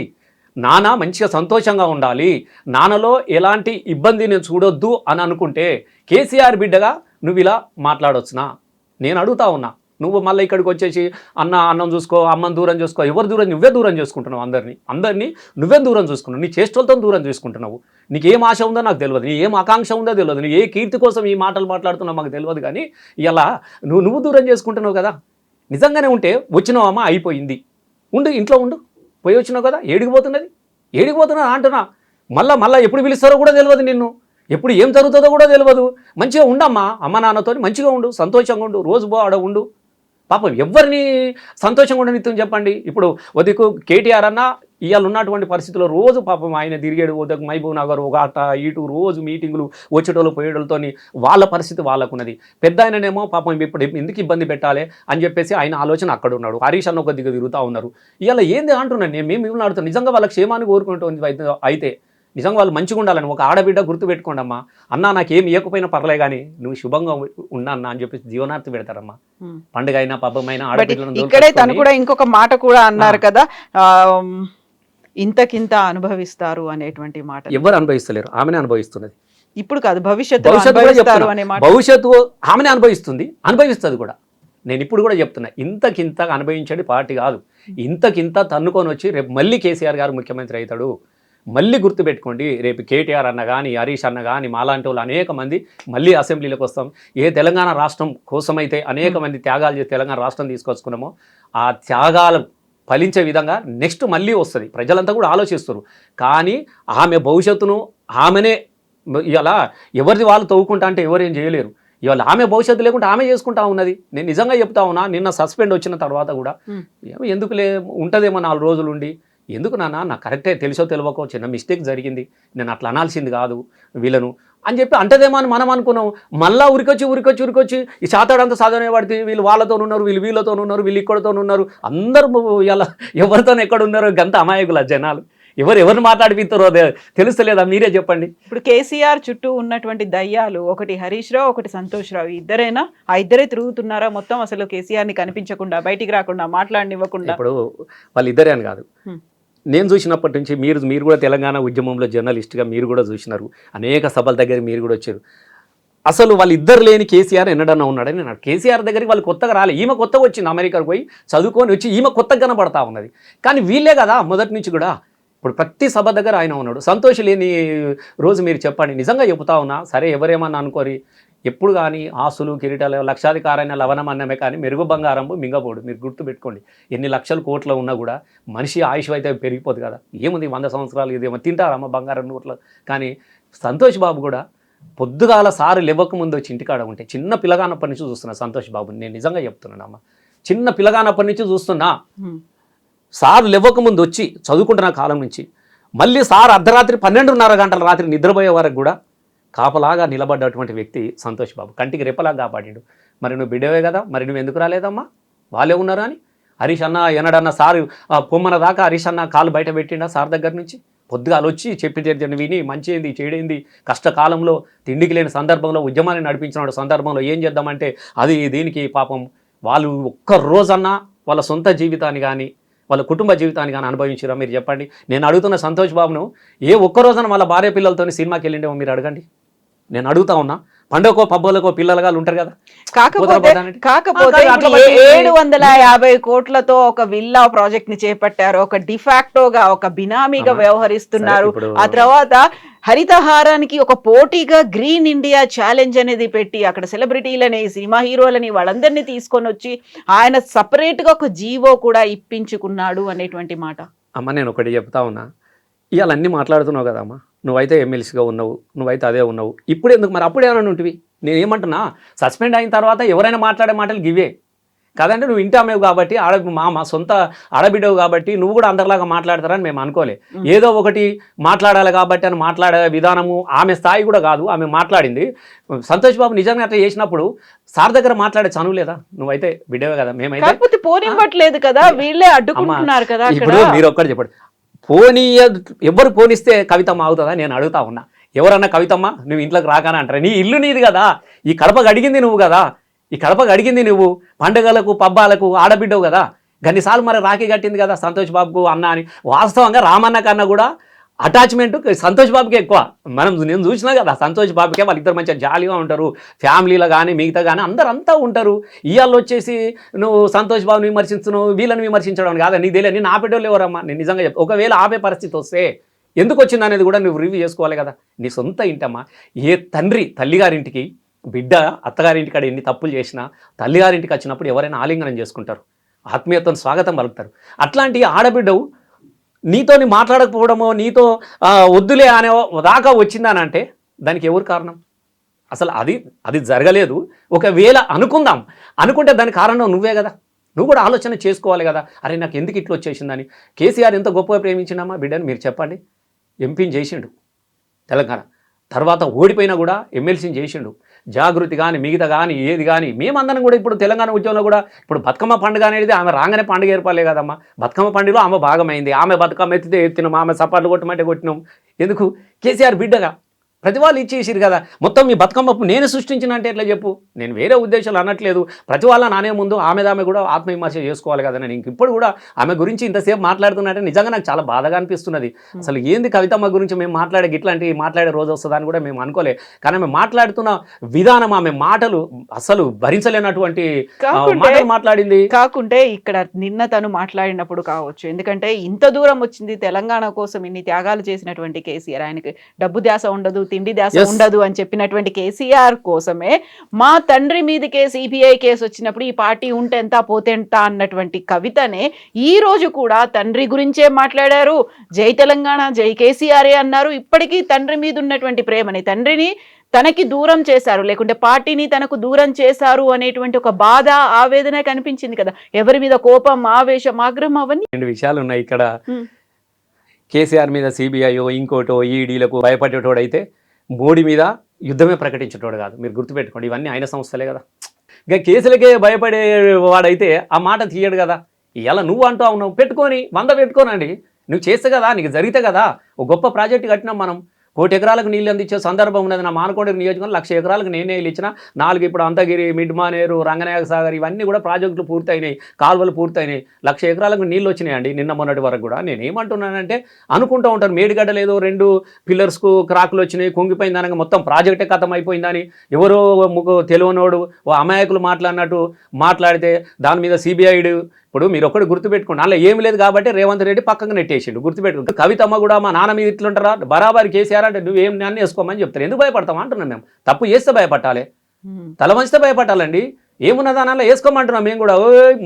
నాన్న మంచిగా సంతోషంగా ఉండాలి, నాన్నలో ఎలాంటి ఇబ్బంది నేను చూడొద్దు అని అనుకుంటే కేసీఆర్ బిడ్డగా నువ్వు ఇలా మాట్లాడొచ్చునా? నేను అడుగుతా ఉన్నా. నువ్వు మళ్ళీ ఇక్కడికి వచ్చేసి అన్నం చూసుకో, అమ్మని దూరం చూసుకో. ఎవరు దూరం? నువ్వే దూరం చేసుకుంటున్నావు. అందరినీ నువ్వే దూరం చూసుకున్నావు. నీ చేష్టలతో దూరం చేసుకుంటున్నావు. నీకు ఏం ఆశ ఉందో నాకు తెలియదు, నీ ఏం ఆకాంక్ష ఉందో తెలియదు, నీ ఏ కీర్తి కోసం ఈ మాటలు మాట్లాడుతున్నావు మాకు తెలియదు. కానీ ఇలా నువ్వు దూరం చేసుకుంటున్నావు కదా. నిజంగానే ఉంటే వచ్చినావమ్మా, అయిపోయింది, ఉండు, ఇంట్లో ఉండు. పోయి వచ్చినావు కదా, ఏడిగిపోతున్నా అంటున్నా. మళ్ళా ఎప్పుడు పిలుస్తారో కూడా తెలియదు, నిన్ను ఎప్పుడు ఏం జరుగుతుందో కూడా తెలియదు. మంచిగా ఉండమ్మా, అమ్మ నాన్నతో మంచిగా ఉండు, సంతోషంగా ఉండు, రోజు ఆడ ఉండు. పాపం ఎవరిని సంతోషంగా ఉండనిత్తం చెప్పండి. ఇప్పుడు వదికు కేటీఆర్ అన్న ఇవాళ ఉన్నటువంటి పరిస్థితుల్లో రోజు పాపం ఆయన తిరిగాడు. ఉదకు మహబూబ్ నగర్ ఒక అట ఇటు రోజు మీటింగులు వచ్చేటోళ్ళు పోయేటోళ్ళతో వాళ్ళ పరిస్థితి వాళ్ళకున్నది. పెద్ద ఆయననేమో పాపం ఇప్పుడు ఎందుకు ఇబ్బంది పెట్టాలి అని చెప్పేసి ఆయన ఆలోచన అక్కడ ఉన్నాడు. హరీష్ అన్న ఒక దిగ తిరుగుతూ ఉన్నారు. ఇవాళ ఏంది అంటున్నాను నేను, మేము ఆడుతున్నాం. నిజంగా వాళ్ళ క్షేమాన్ని కోరుకుంటుంది అయితే నిజంగా వాళ్ళు మంచిగా ఉండాలని ఒక ఆడబిడ్డ గుర్తుపెట్టుకోండి అమ్మా. అన్నా నాకేం ఇవ్వకపోయినా పర్లే కానీ నువ్వు శుభంగా ఉన్నా అన్న అని చెప్పేసి జీవనార్థి పెడతారమ్మా. పండుగ అయినా పబ్బమైనా ఆడబిడ్డలను ఇక్కడే తను కూడా ఇంకొక మాట కూడా అన్నారు కదా, ఇంతకింత అనుభవిస్తారు అనేటువంటి మాట. ఎవరు అనుభవిస్తలేరు, ఆమెనే అనుభవిస్తున్నది. ఇప్పుడు కాదు, భవిష్యత్తు ఆమెనే అనుభవిస్తుంది కూడా. నేను ఇప్పుడు కూడా చెప్తున్నా, ఇంతకింత అనుభవించండి పార్టీ కాదు, ఇంతకింత తన్నుకొని వచ్చి రేపు మళ్ళీ కేసీఆర్ గారు ముఖ్యమంత్రి అవుతాడు. మళ్ళీ గుర్తుపెట్టుకోండి, రేపు కేటీఆర్ అన్న కానీ హరీష్ అన్న కానీ మాలాంటి వాళ్ళు అనేక మంది మళ్ళీ అసెంబ్లీలోకి వస్తాం. ఏ తెలంగాణ రాష్ట్రం కోసమైతే అనేక మంది త్యాగాలు చేసి తెలంగాణ రాష్ట్రం తీసుకొచ్చుకున్నామో ఆ త్యాగాలు ఫలించే విధంగా నెక్స్ట్ మళ్ళీ వస్తుంది. ప్రజలంతా కూడా ఆలోచిస్తారు. కానీ ఆమె భవిష్యత్తును ఆమెనే ఇలా ఎవరిది వాళ్ళు తవ్వుకుంటా అంటే ఎవరేం చేయలేరు. ఇవాళ ఆమె భవిష్యత్తు లేకుంటే ఆమె చేసుకుంటా ఉన్నది. నేను నిజంగా చెప్తా ఉన్నా, నిన్న సస్పెండ్ వచ్చిన తర్వాత కూడా ఎందుకులే ఉంటుందేమో 4 రోజులు ఉండి, ఎందుకు నాకు కరెక్టే తెలుసో తెలియకో చిన్న మిస్టేక్ జరిగింది, నేను అట్లా అనాల్సింది కాదు వీళ్ళను అని చెప్పి అంటదేమో అని మనం అనుకున్నాం. మళ్ళీ ఉరికొచ్చి ఈ శాతాడంతా సాధనే పడితే వీళ్ళు వాళ్ళతో ఉన్నారు, వీళ్ళు వీళ్ళతో ఉన్నారు, వీళ్ళు ఇక్కడతో ఉన్నారు, అందరూ ఇలా ఎవరితో ఎక్కడ ఉన్నారో గంత అమాయకుల జనాలు. ఎవరిని మాట్లాడిపిస్తారో తెలుస్తలేదా? మీరే చెప్పండి. ఇప్పుడు కేసీఆర్ చుట్టూ ఉన్నటువంటి దయ్యాలు, ఒకటి హరీష్ రావు, ఒకటి సంతోష్ రావు, ఇద్దరేనా? ఆ ఇద్దరే తిరుగుతున్నారా మొత్తం? అసలు కేసీఆర్ని కనిపించకుండా, బయటికి రాకుండా, మాట్లాడనివ్వకుండా? ఇప్పుడు వాళ్ళిద్దరే అని కాదు, నేను చూసినప్పటి నుంచి మీరు కూడా తెలంగాణ ఉద్యమంలో జర్నలిస్ట్గా మీరు కూడా చూసినారు, అనేక సభల దగ్గర మీరు కూడా వచ్చారు. అసలు వాళ్ళిద్దరు లేని కేసీఆర్ ఎన్నడన్నా ఉన్నాడని నేను కేసీఆర్ దగ్గరికి వాళ్ళు కొత్తగా రాలే. ఈమె కొత్తగా వచ్చింది, అమెరికాకు పోయి చదువుకొని వచ్చి ఈమె కొత్తగా కనబడతా ఉన్నది. కానీ వీళ్ళే కదా మొదటి నుంచి కూడా. ఇప్పుడు ప్రతి సభ దగ్గర ఆయన ఉన్నాడు. సంతోష్ లేని రోజు మీరు చెప్పండి. నిజంగా చెబుతా ఉన్నా, సరే ఎవరేమన్నా అనుకోరి, ఎప్పుడు కానీ ఆస్తులు కిరీటాలు లక్షాధికారైన లవణం అన్నమే కానీ మెరుగు బంగారంబు మింగపోడు. మీరు గుర్తుపెట్టుకోండి. ఎన్ని లక్షల కోట్లు ఉన్నా కూడా మనిషి ఆయుష్ అయితే పెరిగిపోదు కదా. ఏముంది 100 సంవత్సరాలు ఇదేమో తింటారమ్మ బంగారం నోట్లు. కానీ సంతోష్ బాబు కూడా పొద్దుగాల సారు లేవక ముందు వచ్చి ఇంటికాడ ఉంటే, చిన్న పిల్లగానప్పటి నుంచి చూస్తున్నా సంతోష్ బాబుని. నేను నిజంగా చెప్తున్నాను అమ్మ, చిన్న పిల్లగానప్పటి నుంచి చూస్తున్నా. సార్ లేవక ముందు వచ్చి చదువుకుంటున్న కాలం నుంచి మళ్ళీ సార్ అర్ధరాత్రి 12:30 గంటల రాత్రి నిద్రపోయే వరకు కూడా కాపలాగా నిలబడ్డటువంటి వ్యక్తి సంతోష్ బాబు. కంటికి రెప్పలాగా కాపాడిండు. మరి నువ్వు బిడ్డవే కదా, మరి నువ్వు ఎందుకు రాలేదమ్మా? వాళ్ళే ఉన్నారా అని హరీష్ అన్న ఎన్నడన్నా సారు పొమ్మన దాకా హరీష్ అన్న కాలు బయట పెట్టిండా సార్ దగ్గర నుంచి? పొద్దుగాలు వచ్చి చెప్పి విని మంచి ఏంది చెడేంది, కష్టకాలంలో తిండికి లేని సందర్భంలో ఉద్యమాన్ని నడిపించిన సందర్భంలో ఏం చేద్దామంటే అది దీనికి పాపం వాళ్ళు ఒక్క రోజన్నా వాళ్ళ సొంత జీవితాన్ని కానీ వాళ్ళ కుటుంబ జీవితాన్ని కానీ అనుభవించారా? మీరు చెప్పండి. నేను అడుగుతున్న సంతోష్ బాబును, ఏ ఒక్క రోజున వాళ్ళ భార్య పిల్లలతో సినిమాకి వెళ్ళిండేమో మీరు అడగండి. నేను అడుగుతా ఉన్నా. పండుగకో పబ్బోలకో పిల్లలుగా ఉంటారు కదా. కాకపోతే 750 కోట్లతో ఒక విల్లా ప్రాజెక్ట్ ని చేపట్టారు. ఒక డిఫాక్టోగా ఒక బినామీగా వ్యవహరిస్తున్నారు. ఆ తర్వాత హరితహారానికి ఒక పోటీగా గ్రీన్ ఇండియా ఛాలెంజ్ అనేది పెట్టి అక్కడ సెలబ్రిటీలని, సినిమా హీరోలని వాళ్ళందరినీ తీసుకొని వచ్చి ఆయన సపరేట్ గా ఒక జీవో కూడా ఇప్పించుకున్నాడు అనేటువంటి మాట. అమ్మ నేను ఒకటి చెప్తా ఉన్నా, ఇవాళ అన్నీ మాట్లాడుతున్నావు కదమ్మా, నువ్వైతే ఎమ్మెల్సీగా ఉన్నావు, నువ్వైతే అదే ఉన్నావు, ఇప్పుడు ఎందుకు మరి అప్పుడు ఏమైనా ఉంటివి? నేను ఏమంటున్నా, సస్పెండ్ అయిన తర్వాత ఎవరైనా మాట్లాడే మాటలు గివే కదంటే, నువ్వు ఇంటి అమ్మేవు కాబట్టి మా సొంత ఆడబిడ్డవు కాబట్టి నువ్వు కూడా అందరిలాగా మాట్లాడతారని మేము అనుకోలే. ఏదో ఒకటి మాట్లాడాలి కాబట్టి అని మాట్లాడే విధానము ఆమె స్థాయి కూడా కాదు. ఆమె మాట్లాడింది. సంతోష్ బాబు నిజంగా అట్లా చేసినప్పుడు సార్ దగ్గర మాట్లాడే చనువు లేదా? నువ్వైతే బిడ్డవే కదా, మేమైతే పోనివ్వట్లేదు కదా, వీళ్ళే అడ్డుకుంటున్నారు కదా. ఇప్పుడు మీరు ఒక్కటి చెప్పండి, ఎవరు పోనిస్తే కవితమ్మ అవుతుందా? నేను అడుగుతా ఉన్నా. ఎవరన్నా కవితమ్మ నువ్వు ఇంట్లోకి రాగానే అంటారా? నీ ఇల్లు నీది కదా, ఈ కడపకు అడిగింది నువ్వు కదా, ఈ కడపకు అడిగింది నువ్వు, పండుగలకు పబ్బాలకు ఆడబిడ్డవు కదా. గన్నిసార్లు మరి రాఖీ కట్టింది కదా సంతోష్ బాబుకు అన్న అని. వాస్తవంగా రామన్న కన్నా కూడా అటాచ్మెంట్ సంతోష్ బాబుకి ఎక్కువ. నేను చూసినా కదా, సంతోష్ బాబుకే వాళ్ళిద్దరు మంచిగా జాలీగా ఉంటారు, ఫ్యామిలీలో కానీ మిగతా కానీ అందరంతా ఉంటారు. ఇవాళ వచ్చేసి నువ్వు సంతోష్ బాబుని విమర్శిస్తున్నావు, వీళ్ళని విమర్శించడం కాదా నీకు తెలియదు. నేను ఆపేటోళ్ళు ఎవరమ్మా? నేను నిజంగా ఒకవేళ ఆపే పరిస్థితి వస్తే ఎందుకు వచ్చింది అనేది కూడా నువ్వు రివ్యూ చేసుకోవాలి కదా. నీ సొంత ఇంటమ్మా. ఏ తండ్రి తల్లిగారింటికి బిడ్డ అత్తగారింటికాడ ఎన్ని తప్పులు చేసినా తల్లిగారింటికి వచ్చినప్పుడు ఎవరైనా ఆలింగనం చేసుకుంటారు, ఆత్మీయతను స్వాగతం పలుకుతారు. అట్లాంటి ఆడబిడ్డవు నీతోని మాట్లాడకపోవడమో, నీతో వద్దులే అనే దాకా వచ్చిందానంటే దానికి ఎవరు కారణం? అసలు అది జరగలేదు. ఒకవేళ అనుకుంటే దానికి కారణం నువ్వే కదా. నువ్వు కూడా ఆలోచన చేసుకోవాలి కదా. అరే నాకు ఎందుకు ఇట్లా వచ్చేసిందని. కేసీఆర్ ఎంత గొప్పగా ప్రేమించినామా బిడ్డని మీరు చెప్పండి. ఎంపీని చేసిండు తెలంగాణ, తర్వాత ఓడిపోయినా కూడా ఎమ్మెల్సీని చేసిండు. జాగృతి కానీ మిగతా కానీ ఏది కానీ మేమందరం కూడా ఇప్పుడు తెలంగాణ ఉద్యమంలో కూడా ఇప్పుడు బతుకమ్మ పండుగ అనేది ఆమె రాగానే పండుగ ఏర్పడలే కదమ్మా. బతుకమ్మ పండుగలో ఆమె భాగమైంది. ఆమె బతుకమ్మ ఎత్తినాం, ఆమె సపాట్లు కొట్టమంటే కొట్టినాం. ఎందుకు? కేసీఆర్ బిడ్డగా ప్రతి వాళ్ళు ఇచ్చేసిరు కదా. మొత్తం మీ బతుకమ్మ నేను సృష్టించిన అంటే ఎట్లా చెప్పు? నేను వేరే ఉద్దేశాలు అనట్లేదు. ప్రతి వాళ్ళ నానే ముందు ఆమె కూడా ఆత్మవిమర్శ చేసుకోవాలి కదా. నేను ఇప్పుడు కూడా ఆమె గురించి ఇంతసేపు మాట్లాడుతున్నట్టే నిజంగా నాకు చాలా బాధగా అనిపిస్తున్నది. అసలు ఏంది కవితమ్మ గురించి మేము మాట్లాడే రోజు వస్తుందని కూడా మేము అనుకోలే. కానీ ఆమె మాట్లాడుతున్న విధానం, ఆమె మాటలు అసలు భరించలేనటువంటి మాటలు మాట్లాడింది. కాకుంటే ఇక్కడ నిన్న తను మాట్లాడినప్పుడు కావచ్చు, ఎందుకంటే ఇంత దూరం వచ్చింది తెలంగాణ కోసం ఇన్ని త్యాగాలు చేసినటువంటి కేసీఆర్, ఆయనకి డబ్బు ధ్యాస ఉండదు, తిండి దాస ఉండదు అని చెప్పినటువంటి కేసీఆర్ కోసమే మా తండ్రి మీదకే సిబిఐ కేసు వచ్చినప్పుడు ఈ పార్టీ ఉంటే ఎంత పోతే ఎంత అన్నటువంటి కవితనే ఈ రోజు కూడా తండ్రి గురించే మాట్లాడారు. జై తెలంగాణ జై కేసీఆర్ అన్నారు. ఇప్పటికీ తండ్రి మీద ఉన్నటువంటి ప్రేమని, తండ్రిని తనకి దూరం చేశారు, లేకుంటే పార్టీని తనకు దూరం చేశారు అనేటువంటి ఒక బాధ, ఆవేదన కనిపించింది కదా. ఎవరి మీద కోపం, ఆవేశం, ఆగ్రహం అవన్నీ 2 విషయాలు ఉన్నాయి ఇక్కడ. కేసీఆర్ మీద సిబిఐయో ఇంకోటో ఈడీలకు భయపడేటోడు అయితే మోడీ మీద యుద్ధమే ప్రకటించేటోడు కాదు. మీరు గుర్తుపెట్టుకోండి, ఇవన్నీ ఆయన సంస్థలే కదా. ఇంకా కేసులకే భయపడే వాడైతే ఆ మాట తీయడు కదా. ఇలా నువ్వు అంటూ ఉన్నావు, పెట్టుకొని 100 పెట్టుకోనండి, నువ్వు చేస్తే కదా, నీకు జరిగితే కదా. ఒక గొప్ప ప్రాజెక్టు కట్టినాం మనం, 1 కోటి ఎకరాలకు నీళ్ళు అందించే సందర్భం ఉన్నది. నా మానకొండ నియోజకవర్గం 1,00,000 ఎకరాలకు నేనే ఇచ్చిన 4 ఇప్పుడు అంతగిరి, మిడ్మానేరు, రంగనాయక సాగర్ ఇవన్నీ కూడా ప్రాజెక్టులు పూర్తయినాయి, కాలువలు పూర్తయినాయి. 1,00,000 ఎకరాలకు నీళ్ళు వచ్చినాయండి నిన్న మొన్నటి వరకు కూడా. నేను ఏమంటున్నానంటే అనుకుంటూ ఉంటాను, మేడిగడ్డ లేదో 2 పిల్లర్స్కు క్రాకులు వచ్చినాయి, కుంగిపోయింది అనగా మొత్తం ప్రాజెక్టే ఖతం అయిపోయిందని ఎవరో తెలియనోడు అమాయకులు మాట్లాడినట్టు మాట్లాడితే దాని మీద సిబిఐడు. ఇప్పుడు మీరు ఒకటి గుర్తుపెట్టుకోండి, అలా ఏమి లేదు కాబట్టి రేవంత్ రెడ్డి పక్కకు నెట్టేసిండు. గుర్తుపెట్టుకో, కవితమ్మ కూడా మా నాన్న మీద ఇట్లుంటారా, బరాబరి కేసీఆర్ అంటే నువ్వేం నన్ను వేసుకోమని చెప్తారు. ఎందుకు భయపడతాం అంటున్నాం మేము. తప్పు చేస్తే భయపడాలి, తల వంచితే భయపడాలండి. ఏమున్నదా అలా వేసుకోమంటున్నాం మేము కూడా.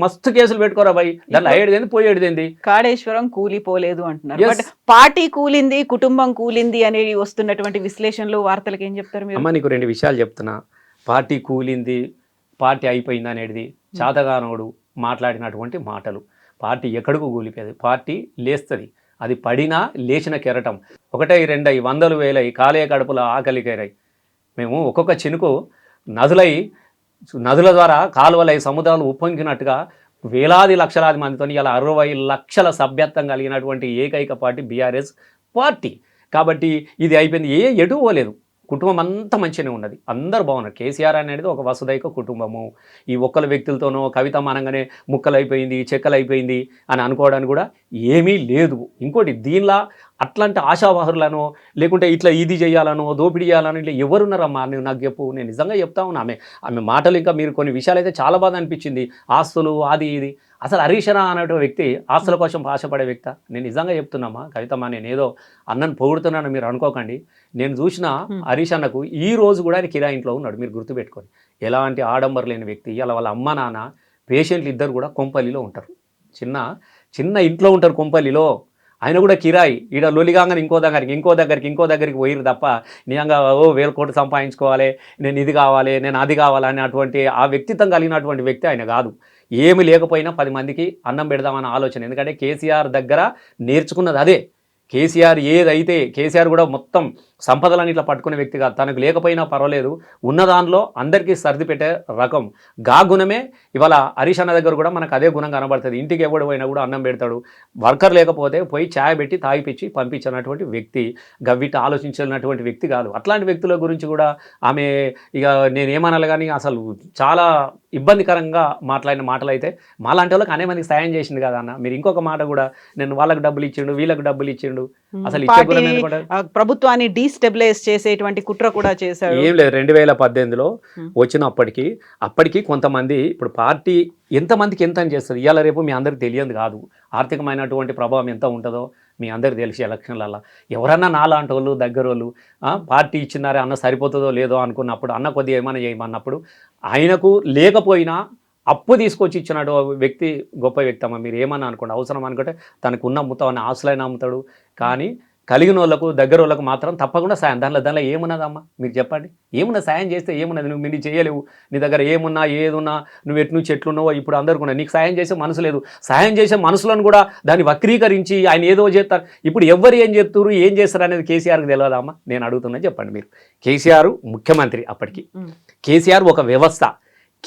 మస్తు కేసులు పెట్టుకోరా భయ్, దాంట్లో అయ్యేది పోయేది. కాళేశ్వరం కూలిపోలేదు అంటున్నారు, బట్ పార్టీ కూలింది, కుటుంబం కూలింది అనేది వస్తున్నటువంటి విశ్లేషణలు, వార్తలకు ఏం చెప్తారు మీరు? అమ్మ నీకు 2 విషయాలు చెప్తున్నా. పార్టీ కూలింది, పార్టీ అయిపోయింది అనేది చాతగానోడు మాట్లాడినటువంటి మాటలు. పార్టీ ఎక్కడికి కూలిపోయేది, పార్టీ లేస్తుంది. అది పడినా లేచిన కెరటం. 1, 2 వందలు వేలై కాలే కడుపుల ఆకలికరై మేము ఒక్కొక్క చినుకు నదుల ద్వారా కాలువలై సముద్రాలు ఉప్పొంగినట్టుగా వేలాది లక్షలాది మందితో ఇలా 60 లక్షల సభ్యత్వం కలిగినటువంటి ఏకైక పార్టీ బీఆర్ఎస్ పార్టీ. కాబట్టి ఇది అయిపోయింది, ఎటు పోలేదు. కుటుంబం అంతా మంచిగానే ఉన్నది, అందరు బాగున్నారు. కేసీఆర్ అనేది ఒక వసుదైక కుటుంబము. ఈ ఒక్కల వ్యక్తులతోనో కవితమ్మ అనగానే ముక్కలైపోయింది, చెక్కలైపోయింది అని అనుకోవడానికి కూడా ఏమీ లేదు. ఇంకోటి, దీనిలా అట్లాంటి ఆశావాహులనో లేకుంటే ఇట్లా ఇది చేయాలనో దోపిడీ చేయాలనో ఇట్లా ఎవరున్నారమ్మా నువ్వు నాకు చెప్పు. నేను నిజంగా చెప్తా ఉన్నా, ఆమె మాటలు ఇంకా మీరు కొన్ని విషయాలు అయితే చాలా బాధ అనిపించింది. ఆస్తులు అది ఇది. అసలు హరీష్ రావు అనే వ్యక్తి ఆస్తుల కోసం ఆశపడే వ్యక్తి. నేను నిజంగా చెప్తున్నామా కవితమ్మ, నేను ఏదో అన్నను పొగుడుతున్నాను మీరు అనుకోకండి. నేను చూసిన హరీష్ అన్నకు ఈ రోజు కూడా ఆయన కిరాయి ఇంట్లో ఉన్నాడు. మీరు గుర్తుపెట్టుకొని, ఎలాంటి ఆడంబర లేని వ్యక్తి. ఇలా వాళ్ళ అమ్మ నాన్న పేషెంట్లు ఇద్దరు కూడా కొంపల్లిలో ఉంటారు, చిన్న ఇంట్లో ఉంటారు కొంపల్లిలో. ఆయన కూడా కిరాయి. ఈడ లొలిగాగానే ఇంకో దగ్గరికి పోయిరు తప్ప నిజంగా 1,000 కోట్లు సంపాదించుకోవాలి, నేను ఇది కావాలి, నేను అది కావాలి అనేటువంటి ఆ వ్యక్తిత్వం కలిగినటువంటి వ్యక్తి ఆయన కాదు. ఏమి లేకపోయినా 10 మందికి అన్నం పెడదామన్న ఆలోచన. ఎందుకంటే కేసీఆర్ దగ్గర నేర్చుకున్నది అదే. కేసీఆర్ కూడా మొత్తం సంపదలని ఇట్లా పట్టుకునే వ్యక్తి కాదు. తనకు లేకపోయినా పర్వాలేదు, ఉన్న దానిలో అందరికీ సర్ది పెట్టే రకం. గుణమే ఇవాళ హరీష్ అన్న దగ్గర కూడా మనకు అదే గుణం కనబడుతుంది. ఇంటికి ఎవడు పోయినా కూడా అన్నం పెడతాడు, వర్కర్ లేకపోతే పోయి ఛాయ్ పెట్టి తాగిపించి పంపించినటువంటి వ్యక్తి. గవ్విట ఆలోచించినటువంటి వ్యక్తి కాదు. అట్లాంటి వ్యక్తుల గురించి కూడా ఆమె ఇక నేనేమనాలి కానీ అసలు చాలా ఇబ్బందికరంగా మాట్లాడిన మాటలు అయితే మాలాంటి వాళ్ళకి అనేక మందికి సాయం చేసింది కదా అన్న. మీరు ఇంకొక మాట కూడా, నేను వాళ్ళకి డబ్బులు ఇచ్చిండు, వీళ్ళకి డబ్బులు ఇచ్చిండు, అసలు ప్రభుత్వాన్ని డీస్టెబిలైజ్ చేసేటువంటి కుట్ర కూడా చేశారు. ఏం లేదు, 2018లో అప్పటికి కొంతమంది, ఇప్పుడు పార్టీ ఎంతమందికి ఎంత అని చేస్తుంది ఇవాళ రేపు మీ అందరికి తెలియదు కాదు. ఆర్థికమైనటువంటి ప్రభావం ఎంత ఉంటుందో మీ అందరికి తెలిసి ఎలక్షన్లలో ఎవరన్నా నాలాంటి వాళ్ళు దగ్గరోళ్ళు పార్టీ ఇచ్చినారే అన్న సరిపోతుందో లేదో అనుకున్నప్పుడు, అన్న కొద్దిగా ఏమైనా చేయమన్నప్పుడు ఆయనకు లేకపోయినా అప్పు తీసుకొచ్చి ఇచ్చినట్టు వ్యక్తి గొప్ప వ్యక్తి అమ్మ. మీరు ఏమన్నా అనుకోండి, అవసరం అనుకుంటే తనకు ఉన్న మొత్తం ఆస్తులైనా అమ్ముతాడు. కానీ కలిగిన వాళ్ళకు దగ్గర వాళ్ళకు మాత్రం తప్పకుండా సాయం. దానిలో ఏమున్నదమ్మా మీరు చెప్పండి? ఏమున్నా సాయం చేస్తే ఏమున్నది? నువ్వు మీరు చేయలేవు, నీ దగ్గర ఏమున్నా ఏదున్నా నువ్వు నుంచి ఎట్లున్నావో ఇప్పుడు అందరికీ ఉన్నాయి. నీకు సాయం చేసే మనసు లేదు. సాయం చేసే మనసులను కూడా దాన్ని వక్రీకరించి ఆయన ఏదో చేస్తారు. ఇప్పుడు ఎవరు ఏం చేస్తారు, ఏం చేస్తారు అనేది కేసీఆర్కి తెలియదమ్మా. నేను అడుగుతున్నా చెప్పండి మీరు. కేసీఆర్ ముఖ్యమంత్రి, అప్పటికి కేసీఆర్ ఒక వ్యవస్థ.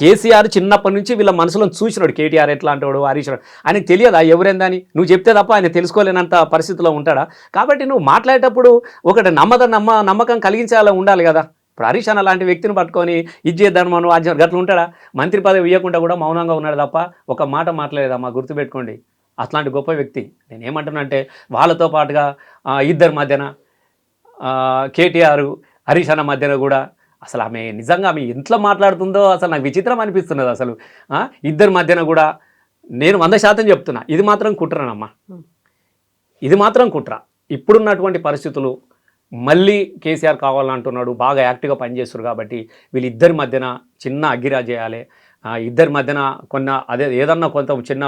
కేసీఆర్ చిన్నప్పటి నుంచి వీళ్ళ మనసులో చూసినాడు. కేటీఆర్ ఎట్లా అంటాడు, హరీష్ రావు ఆయనకు తెలియదా ఎవరైందని? నువ్వు చెప్తే తప్ప ఆయన తెలుసుకోలేనంత పరిస్థితిలో ఉంటాడా? కాబట్టి నువ్వు మాట్లాడేటప్పుడు ఒకటి నమ్మకం కలిగించేలా ఉండాలి కదా. ఇప్పుడు హరీష్ అన్న లాంటి వ్యక్తిని పట్టుకొని ఇది చేద్దాం మనం ఆజ్ఞ గట్ల ఉంటాడా? మంత్రి పదవి ఇవ్వకుండా కూడా మౌనంగా ఉన్నాడు తప్ప ఒక మాట మాట్లాడేదమ్మా. గుర్తుపెట్టుకోండి, అట్లాంటి గొప్ప వ్యక్తి. నేను ఏమంటున్నా అంటే వాళ్ళతో పాటుగా ఇద్దరి మధ్యన కేటీఆర్ హరీష్ అన్న మధ్యన కూడా అసలు ఆమె నిజంగా ఆమె ఎంతలో మాట్లాడుతుందో అసలు నాకు విచిత్రం అనిపిస్తున్నది. అసలు ఇద్దరి మధ్యన కూడా నేను 100% చెప్తున్నా, ఇది మాత్రం కుట్రనమ్మా, ఇది మాత్రం కుట్ర. ఇప్పుడున్నటువంటి పరిస్థితులు మళ్ళీ కేసీఆర్ కావాలంటున్నాడు, బాగా యాక్టివ్గా పనిచేస్తారు కాబట్టి వీళ్ళిద్దరి మధ్యన చిన్న అగ్గిరా చేయాలి, ఇద్దరి మధ్యన ఏదన్నా కొంత చిన్న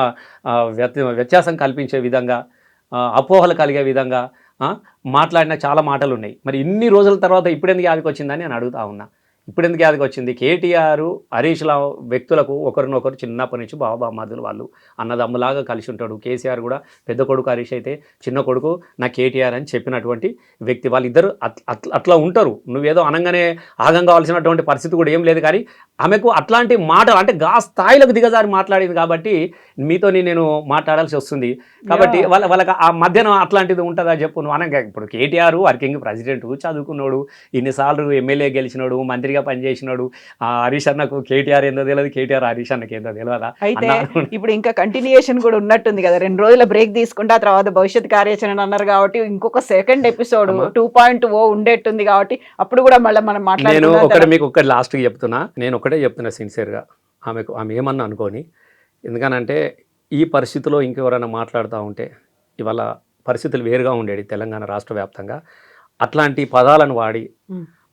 వ్యత్యాసం కల్పించే విధంగా, అపోహలు కలిగే విధంగా మాట్లాడిన చాలా మాటలు ఉన్నాయి. మరి ఇన్ని రోజుల తర్వాత ఇప్పుడెందుకు యాదికి వచ్చిందని నేను అడుగుతా ఉన్నా. ఇప్పుడెందుకు యాదికి వచ్చింది? కేటీఆర్ హరీష్ రావు వ్యక్తులకు ఒకరినొకరు చిన్నప్పటి నుంచి బాబామాదులు, వాళ్ళు అన్నదమ్ములాగా కలిసి ఉంటాడు. కేసీఆర్ కూడా పెద్ద కొడుకు హరీష్ అయితే చిన్న కొడుకు నా కేటీఆర్ అని చెప్పినటువంటి వ్యక్తి. వాళ్ళిద్దరు అట్లా ఉంటారు. నువ్వేదో అనంగానే ఆగం కావాల్సినటువంటి పరిస్థితి కూడా ఏం లేదు. కానీ ఆమెకు అట్లాంటి మాటలు అంటే గా స్థాయిలకు దిగజారి మాట్లాడింది కాబట్టి మీతో నేను మాట్లాడాల్సి వస్తుంది. కాబట్టి వాళ్ళకి ఆ మధ్యన అట్లాంటిది ఉంటుందా చెప్పు నువ్వు అనగా. ఇప్పుడు కేటీఆర్ వర్కింగ్ ప్రెసిడెంట్, చదువుకున్నాడు, ఇన్నిసార్లు ఎమ్మెల్యే గెలిచినాడు, మంత్రిగా పనిచేసినాడు. హరీష్ అన్నకు కేటీఆర్ ఏందో తెలియదు, కేటీఆర్ హరీష్ అన్నకి ఏందో తెలియదా? అయితే ఇప్పుడు ఇంకా కంటిన్యూయేషన్ కూడా ఉన్నట్టుంది కదా, 2 రోజుల బ్రేక్ తీసుకుంటే ఆ తర్వాత భవిష్యత్ కార్యాచరణ అన్నారు కాబట్టి ఇంకొక సెకండ్ ఎపిసోడ్ 2.0 ఉండేట్టుంది కాబట్టి అప్పుడు కూడా మళ్ళీ మనం నేను మీకు ఒకటి లాస్ట్కి చెప్తున్నా. నేను ఒకటే చెప్తున్నా సిన్సియర్గా, ఆమె ఏమన్నా అనుకోని. ఎందుకనంటే ఈ పరిస్థితిలో ఇంకెవరైనా మాట్లాడుతూ ఉంటే ఇవాళ పరిస్థితులు వేరుగా ఉండేది తెలంగాణ రాష్ట్ర వ్యాప్తంగా. అట్లాంటి పదాలను వాడి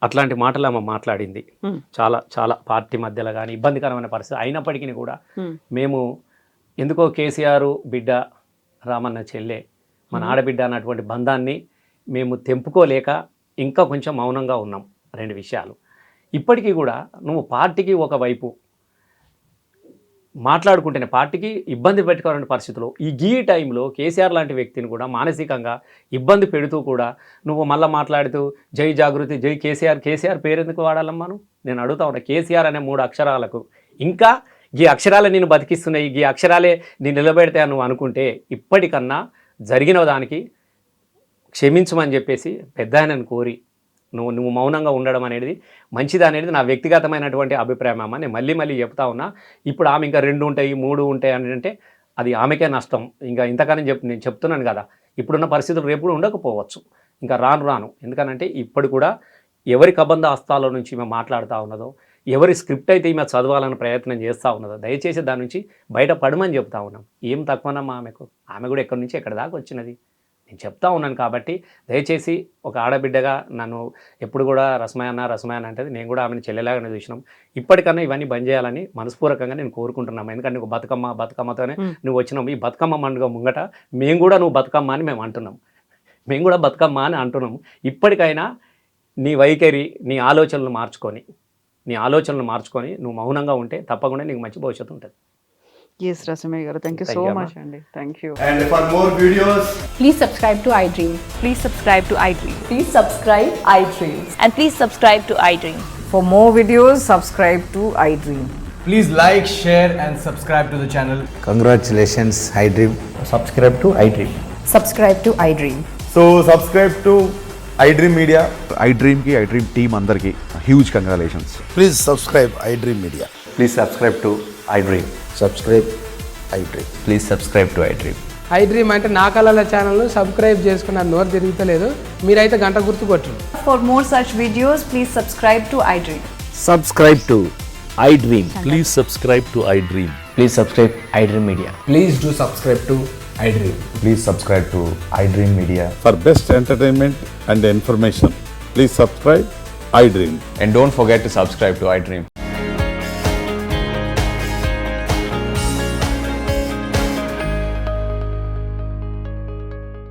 అట్లాంటి మాటలు ఆమె మాట్లాడింది. చాలా చాలా పార్టీ మధ్యలో కానీ ఇబ్బందికరమైన పరిస్థితి అయినప్పటికీ కూడా మేము ఎందుకో కేసీఆర్ బిడ్డ, రామన్న చెల్లె, మన ఆడబిడ్డ అన్నటువంటి బంధాన్ని మేము తెంపుకోలేక ఇంకా కొంచెం మౌనంగా ఉన్నాం. 2 విషయాలు. ఇప్పటికీ కూడా నువ్వు పార్టీకి ఒకవైపు మాట్లాడుకుంటేనే పార్టీకి ఇబ్బంది పెట్టుకోవాలనే పరిస్థితిలో ఈ టైంలో కేసీఆర్ లాంటి వ్యక్తిని కూడా మానసికంగా ఇబ్బంది పెడుతూ కూడా నువ్వు మళ్ళీ మాట్లాడుతూ జై జాగృతి, జై కేసీఆర్ పేరు ఎందుకు వాడాలమ్మా? నేను అడుగుతా ఉన్నా. కేసీఆర్ అనే 3 అక్షరాలకు ఇంకా ఈ అక్షరాలే నేను బతికిస్తున్నాయి, ఈ అక్షరాలే నేను నిలబెడతా నువ్వు అనుకుంటే ఇప్పటికన్నా జరిగిన దానికి క్షమించమని చెప్పేసి పెద్ద ఆయనను కోరి నువ్వు మౌనంగా ఉండడం అనేది మంచిది అనేది నా వ్యక్తిగతమైనటువంటి అభిప్రాయం అమ్మ. నేను మళ్ళీ చెప్తా ఉన్నా. ఇప్పుడు ఆమె ఇంకా 2 ఉంటాయి 3 ఉంటాయి అని అంటే అది ఆమెకే నష్టం. ఇంకా ఇంతకని నేను చెప్తున్నాను కదా, ఇప్పుడున్న పరిస్థితులు రేపు కూడా ఉండకపోవచ్చు, ఇంకా రాను. ఎందుకనంటే ఇప్పుడు కూడా ఎవరి కబంధ హస్తాల నుంచి ఈమె మాట్లాడుతూ ఉన్నదో, ఎవరి స్క్రిప్ట్ అయితే ఈమె చదవాలని ప్రయత్నం చేస్తూ ఉన్నదో దయచేసి దాని నుంచి బయట పడమని చెప్తా ఉన్నాం. ఏం తక్కువనమ్మా ఆమెకు? ఆమె కూడా ఎక్కడి నుంచి ఎక్కడి దాకా వచ్చినది నేను చెప్తా ఉన్నాను. కాబట్టి దయచేసి ఒక ఆడబిడ్డగా నన్ను ఎప్పుడు కూడా రసమయన్న అంటే నేను కూడా ఆమెను చెల్లెలాగానే చూసినాం. ఇప్పటికన్నా ఇవన్నీ బంద్ చేయాలని మనస్పూర్వకంగా నేను కోరుకుంటున్నాము. ఎందుకంటే నువ్వు బతుకమ్మతోనే నువ్వు వచ్చినావు. ఈ బతుకమ్మ పండుగ ముంగట మేము కూడా నువ్వు బతుకమ్మ అని మేము అంటున్నాం. మేము కూడా బతుకమ్మ అని అంటున్నాం. ఇప్పటికైనా నీ వైఖరి, నీ ఆలోచనలు మార్చుకొని నువ్వు మౌనంగా ఉంటే తప్పకుండా నీకు మంచి భవిష్యత్తు ఉంటుంది. Yes, Rasamaya garu. Thank you so much, Andy. Thank you. And for more videos, Please subscribe to iDream. Please subscribe to iDream. Please subscribe iDream. And please subscribe to iDream. For more videos, subscribe to iDream. please like, share and subscribe to the channel. Congratulations, iDream. Subscribe to iDream. Subscribe to iDream. So subscribe to iDream Media. iDream team andarki huge congratulations. Please subscribe iDream Media. Please subscribe to iDream. Subscribe iDream. Please subscribe to iDream. iDream అంటే నా కళల ఛానల్ను subscribe చేసుకున్న నోరు తిరుగుతలేదు, మీరైతే గంట గుర్తు కొట్టండి. For more such videos, please subscribe to iDream. Subscribe to iDream. Please subscribe to iDream. Please subscribe iDream Media. Please do subscribe to iDream. Please subscribe to iDream Media. For best entertainment and information, please subscribe iDream. And don't forget to subscribe to iDream.